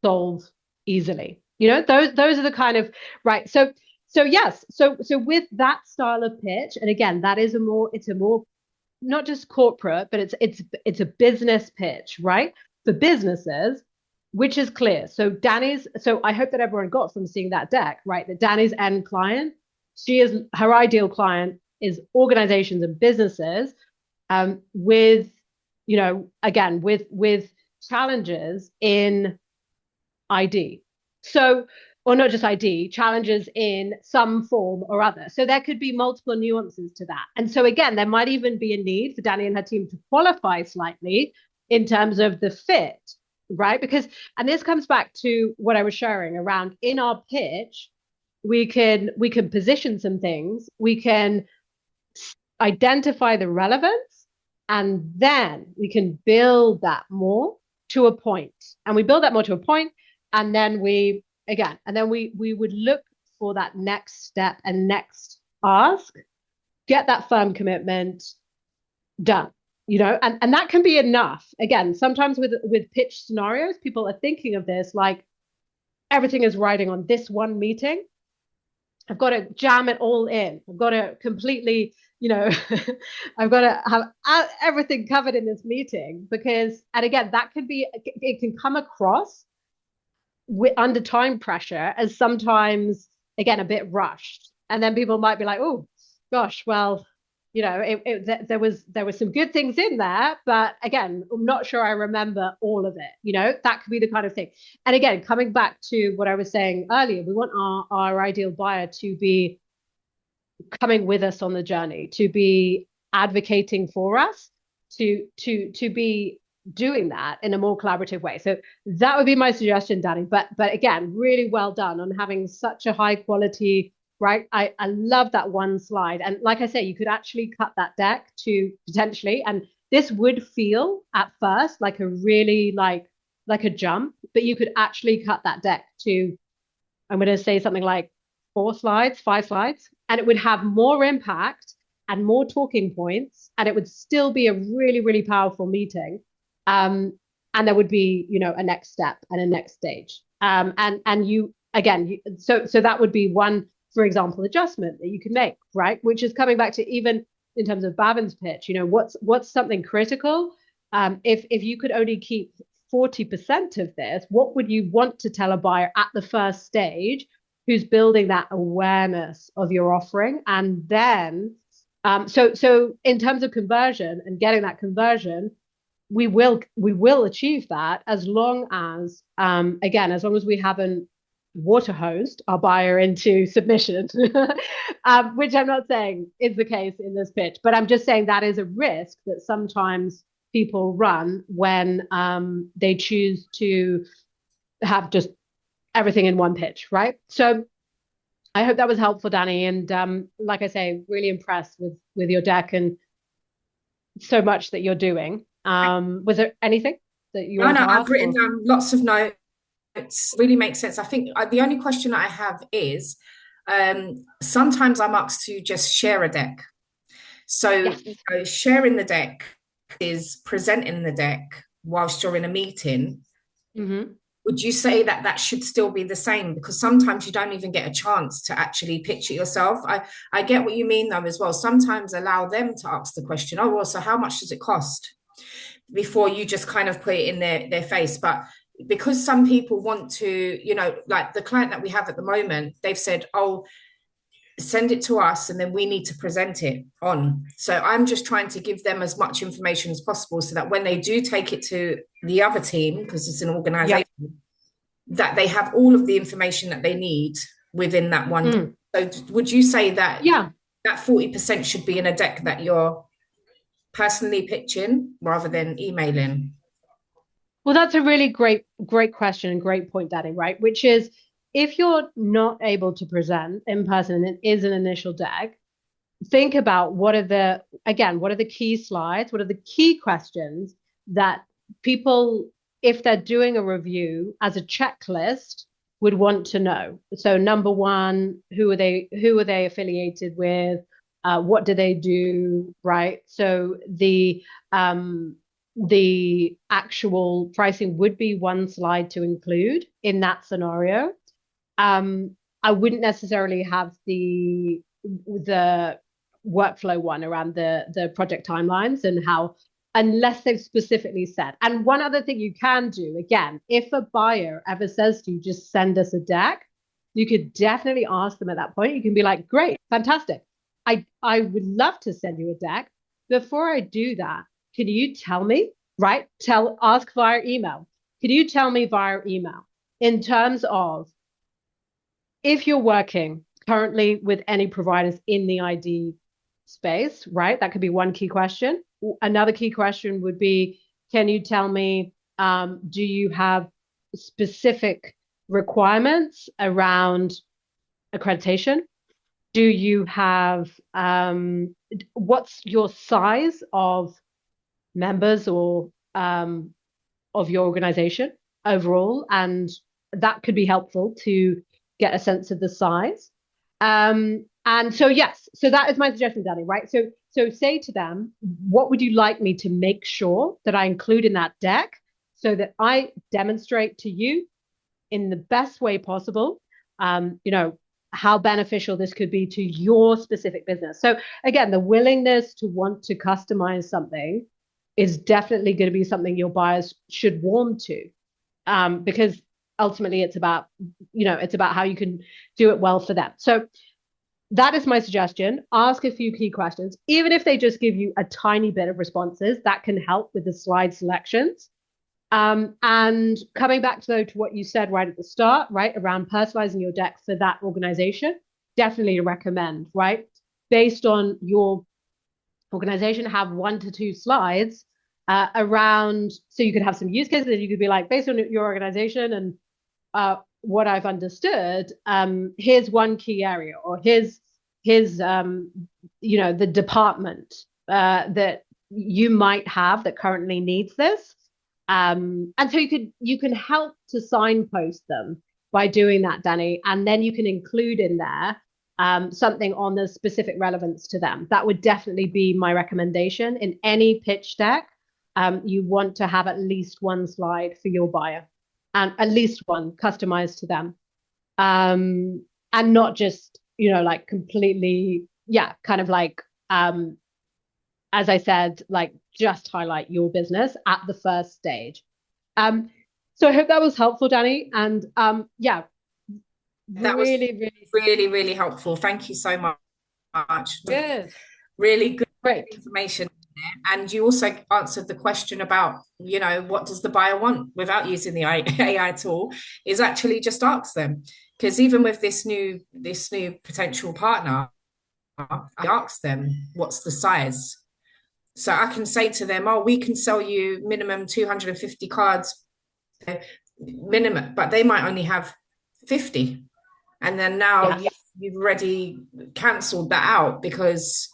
A: solve easily? Those are the kind of, right. So yes, so with that style of pitch, and again, it's a more not just corporate, but it's a business pitch, right? For businesses, which is clear. So I hope that everyone got from seeing that deck, right? That Danny's end client, her ideal client is organizations and businesses with, again, with challenges in ID. So, or not just ID, challenges in some form or other. So there could be multiple nuances to that. And so again, there might even be a need for Danny and her team to qualify slightly in terms of the fit, right? Because, and this comes back to what I was sharing around in our pitch, we can position some things, we can identify the relevance, and then we can build that more to a point. And we build that more to a point, and then we would look for that next step and next ask, get that firm commitment done, and that can be enough. Again, sometimes with pitch scenarios, people are thinking of this like everything is riding on this one meeting. I've got to jam it all in. I've got to completely, I've got to have everything covered in this meeting because, and again, it can come across under time pressure as sometimes, again, a bit rushed. And then people might be like, oh, gosh, well, there was some good things in there, but again, I'm not sure I remember all of it. That could be the kind of thing. And again, coming back to what I was saying earlier, we want our ideal buyer to be coming with us on the journey, to be advocating for us, to be doing that in a more collaborative way. So that would be my suggestion, Danny. But again, really well done on having such a high quality, right? I love that one slide. And like I say, you could actually cut that deck to potentially, and this would feel at first like a really like a jump, but you could actually cut that deck to, I'm going to say something like 4 slides, 5 slides, and it would have more impact and more talking points, and it would still be a really, really powerful meeting. And there would be, a next step and a next stage. And you, again, so that would be one, for example, adjustment that you can make, right? Which is coming back to even in terms of Bavin's pitch, what's something critical? If you could only keep 40% of this, what would you want to tell a buyer at the first stage who's building that awareness of your offering? And then, so in terms of conversion and getting that conversion, we will achieve that as long as, again, as long as we haven't water hosed our buyer into submission, which I'm not saying is the case in this pitch, but I'm just saying that is a risk that sometimes people run when they choose to have just everything in one pitch, right? So I hope that was helpful, Danny. And like I say, really impressed with your deck and so much that you're doing. Was there anything that you want to ask?
B: I've written down lots of notes. Really makes sense. I think the only question I have is sometimes I'm asked to just share a deck. So,
A: yes.
B: Sharing the deck is presenting the deck whilst you're in a meeting.
A: Mm-hmm.
B: Would you say that that should still be the same? Because sometimes you don't even get a chance to actually pitch it yourself. I get what you mean though as well. Sometimes allow them to ask the question, oh, well, so how much does it cost? Before you just kind of put it in their face. But because some people want to, like the client that we have at the moment, they've said, oh, send it to us and then we need to present it on. So I'm just trying to give them as much information as possible so that when they do take it to the other team, because it's an organization, that they have all of the information that they need within that one. So would you say that that 40% should be in a deck that you're personally pitching rather than emailing?
A: Well, that's a really great question and great point, Danny, right? Which is, if you're not able to present in person and it is an initial deck, think about what are the key slides, what are the key questions that people, if they're doing a review as a checklist, would want to know. So number one, who are they affiliated with? What do they do, right? So the actual pricing would be one slide to include in that scenario. I wouldn't necessarily have the workflow one around the project timelines and how, unless they've specifically said. And one other thing you can do, again, if a buyer ever says to you, just send us a deck, you could definitely ask them at that point. You can be like, great, fantastic. I would love to send you a deck. Before I do that, can you tell me, right? Ask via email. Can you tell me via email in terms of, if you're working currently with any providers in the ID space, right? That could be one key question. Another key question would be, can you tell me, do you have specific requirements around accreditation? Do you have, what's your size of members or of your organization overall? And that could be helpful to get a sense of the size. And so, yes, so that is my suggestion, Danny, right? So say to them, what would you like me to make sure that I include in that deck so that I demonstrate to you in the best way possible, how beneficial this could be to your specific business. So again, the willingness to want to customize something is definitely going to be something your buyers should warm to, because ultimately it's about how you can do it well for them. So that is my suggestion. Ask a few key questions. Even if they just give you a tiny bit of responses, that can help with the slide selections. And coming back to what you said right at the start, right, around personalizing your deck for that organization, definitely recommend, right? Based on your organization, have 1 to 2 slides around, so you could have some use cases that you could be like, based on your organization and what I've understood, here's one key area, or here's the department that you might have that currently needs this. And so you can help to signpost them by doing that, Danny, and then you can include in there something on the specific relevance to them. That would definitely be my recommendation. In any pitch deck, you want to have at least one slide for your buyer, and at least one customized to them, and not just like completely, kind of like as I said, like just highlight your business at the first stage. So I hope that was helpful, Danny. And yeah,
B: That was
A: really, really,
B: really, really helpful. Thank you so much.
A: good.
B: Really good
A: Great.
B: information. And you also answered the question about, what does the buyer want without using the AI tool, is actually just ask them. Because even with this new potential partner, I ask them, what's the size? So I can say to them, oh, we can sell you minimum 250 cards minimum, but they might only have 50. And then now you've already cancelled that out because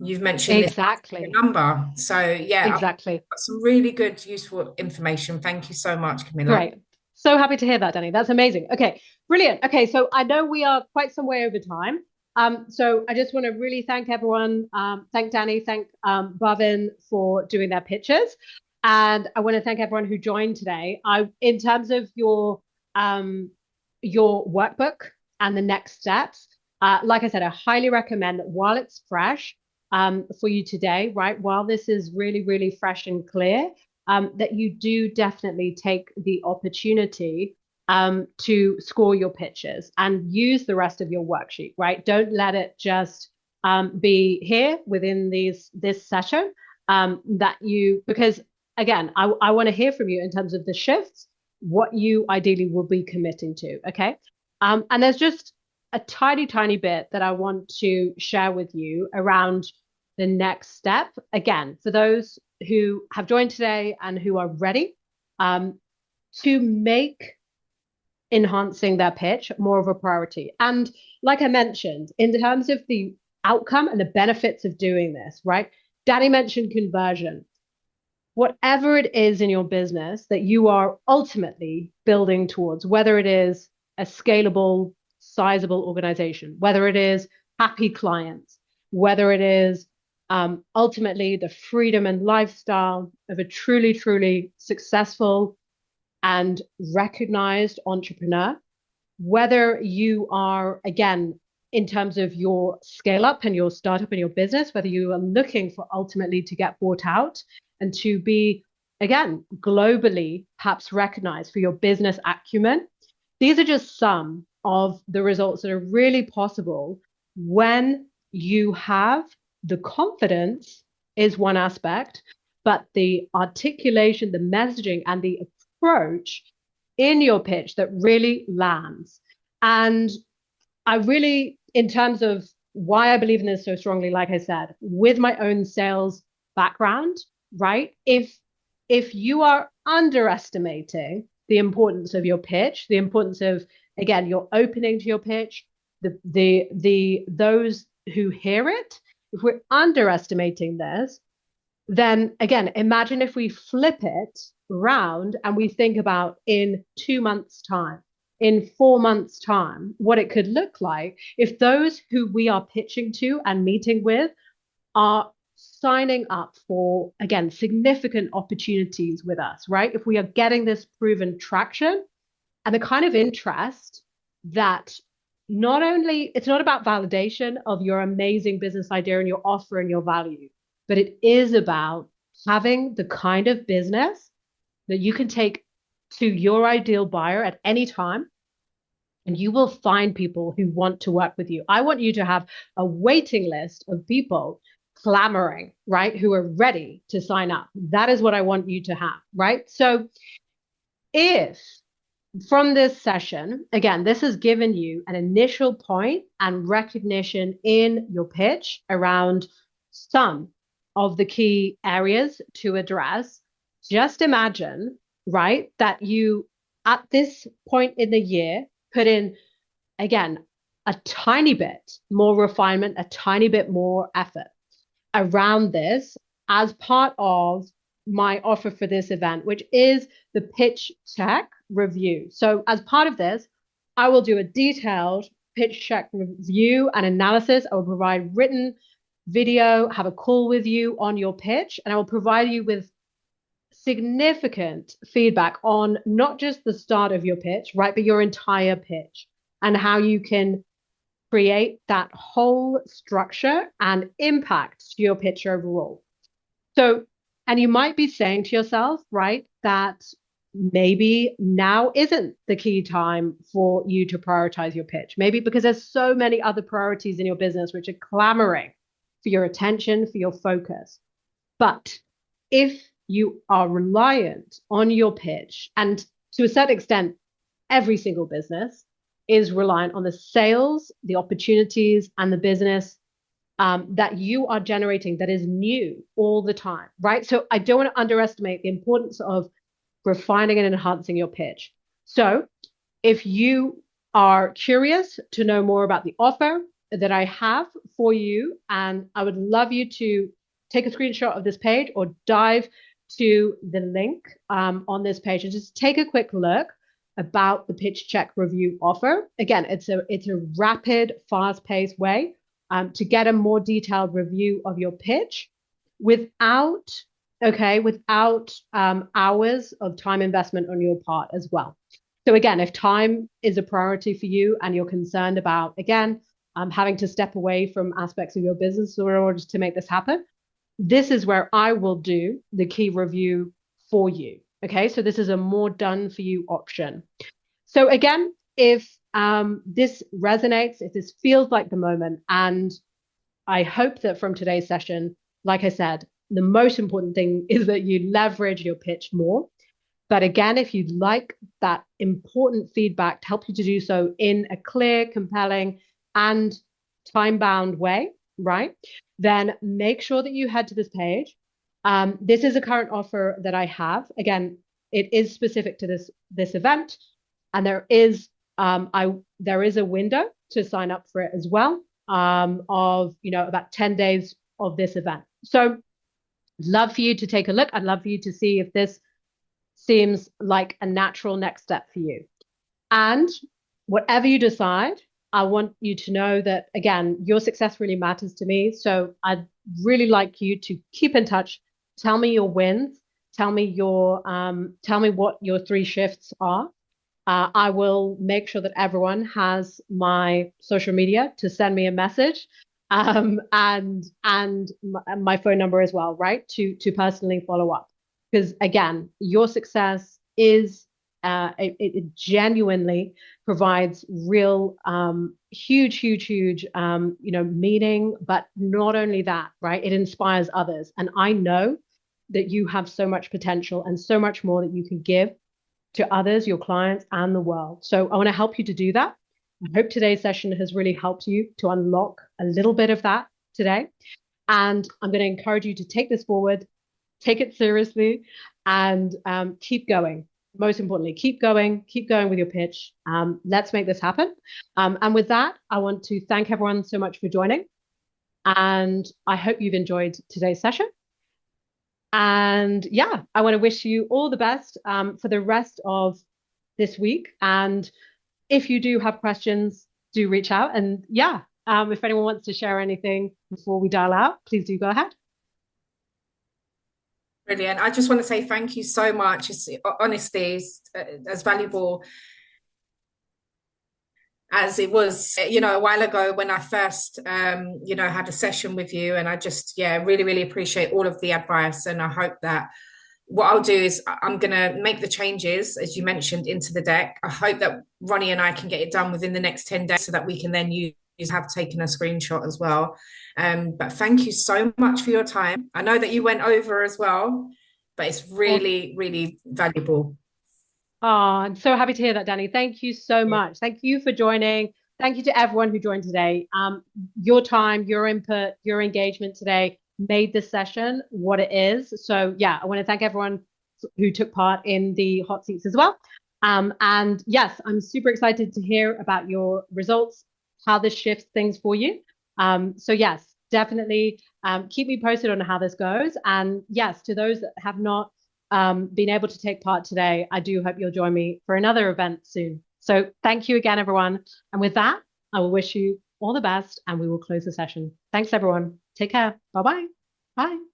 B: you've mentioned
A: exactly
B: this number. So yeah,
A: exactly.
B: I've got some really good, useful information. Thank you so much, Camilla.
A: Great. So happy to hear that, Danny. That's amazing. Okay, brilliant. Okay, so I know we are quite some way over time. So I just want to really thank everyone. Thank Danny, thank Bhavin for doing their pitches. And I want to thank everyone who joined today. In terms of your workbook and the next steps, like I said, I highly recommend that while it's fresh for you today, right? While this is really, really fresh and clear, that you do definitely take the opportunity to score your pitches and use the rest of your worksheet, right? Don't let it just be here within this session because again, I want to hear from you in terms of the shifts, what you ideally will be committing to, okay? And there's just a tiny, tiny bit that I want to share with you around the next step. Again, for those who have joined today and who are ready to make enhancing their pitch more of a priority. And like I mentioned, in terms of the outcome and the benefits of doing this, right? Danny mentioned conversion. Whatever it is in your business that you are ultimately building towards, whether it is a scalable, sizable organization, whether it is happy clients, whether it is ultimately the freedom and lifestyle of a truly, truly successful and recognized entrepreneur, whether you are, again, in terms of your scale up and your startup and your business, whether you are looking for ultimately to get bought out and to be, again, globally perhaps recognized for your business acumen. These are just some of the results that are really possible when you have the confidence is one aspect, but the articulation, the messaging, and the approach in your pitch that really lands. And I really, in terms of why I believe in this so strongly, like I said, with my own sales background, right? If you are underestimating the importance of your pitch, the importance of, again, your opening to your pitch, those who hear it, if we're underestimating this, then again, imagine if we flip it around and we think about in 2 months' time, in 4 months' time, what it could look like if those who we are pitching to and meeting with are signing up for, again, significant opportunities with us, right? If we are getting this proven traction and the kind of interest that not only, it's not about validation of your amazing business idea and your offer and your value, but it is about having the kind of business that you can take to your ideal buyer at any time, and you will find people who want to work with you. I want you to have a waiting list of people clamoring, right, who are ready to sign up. That is what I want you to have, right? So if from this session, again, this has given you an initial point and recognition in your pitch around some of the key areas to address, just imagine, right, that you, at this point in the year, put in, again, a tiny bit more refinement, a tiny bit more effort around this as part of my offer for this event, which is the pitch check review. So as part of this, I will do a detailed pitch check review and analysis. I will provide written video, have a call with you on your pitch, and I will provide you with significant feedback on not just the start of your pitch, right, but your entire pitch and how you can create that whole structure and impact to your pitch overall. So, and you might be saying to yourself, right, that maybe now isn't the key time for you to prioritize your pitch. Maybe because there's so many other priorities in your business which are clamoring for your attention, for your focus. But if you are reliant on your pitch, and to a certain extent, every single business is reliant on the sales, the opportunities, and the business that you are generating that is new all the time, right? So I don't want to underestimate the importance of refining and enhancing your pitch. So if you are curious to know more about the offer that I have for you, and I would love you to take a screenshot of this page or dive to the link on this page and just take a quick look about the pitch check review offer. Again, it's a rapid, fast-paced way to get a more detailed review of your pitch without hours of time investment on your part as well. So again, if time is a priority for you and you're concerned about, again, having to step away from aspects of your business in order to make this happen, this is where I will do the key review for you. Okay, so this is a more done for you option. So again, if this resonates, if this feels like the moment, and I hope that from today's session, like I said, the most important thing is that you leverage your pitch more. But again, if you'd like that important feedback to help you to do so in a clear, compelling, and time-bound way, right? Then make sure that you head to this page. This is a current offer that I have. Again, it is specific to this event, and there is a window to sign up for it as well, of about 10 days of this event. So love for you to take a look. I'd love for you to see if this seems like a natural next step for you. And whatever you decide, I want you to know that, again, your success really matters to me. So I'd really like you to keep in touch. Tell me your wins. Tell me what your 3 shifts are. I will make sure that everyone has my social media to send me a message, and my phone number as well, right? To personally follow up, because again, your success is it genuinely provides real huge meaning. But not only that, right? It inspires others, and I know that you have so much potential and so much more that you can give to others, your clients, and the world. So I want to help you to do that. I hope today's session has really helped you to unlock a little bit of that today. And I'm going to encourage you to take this forward, take it seriously, and keep going. Most importantly, keep going with your pitch. Let's make this happen. And with that, I want to thank everyone so much for joining. And I hope you've enjoyed today's session. And yeah, I want to wish you all the best for the rest of this week. And if you do have questions, do reach out. And yeah, if anyone wants to share anything before we dial out, please do go ahead.
B: Brilliant. I just want to say thank you so much. Honestly, it's as valuable as it was, a while ago when I first, had a session with you. And I just, really appreciate all of the advice. And I hope that what I'll do is I'm going to make the changes, as you mentioned, into the deck. I hope that Ronnie and I can get it done within the next 10 days so that we can then have taken a screenshot as well. But thank you so much for your time. I know that you went over as well, but it's really valuable.
A: Oh, I'm so happy to hear that, Danny. Thank you so much. Thank you for joining. Thank you to everyone who joined today. Your time, your input, your engagement today made this session what it is. So yeah, I want to thank everyone who took part in the hot seats as well. And yes, I'm super excited to hear about your results, how this shifts things for you. So yes, definitely keep me posted on how this goes. And yes, to those that have not been able to take part today, I do hope you'll join me for another event soon. So thank you again, everyone. And with that, I will wish you all the best, and we will close the session. Thanks, everyone. Take care. Bye-bye. Bye.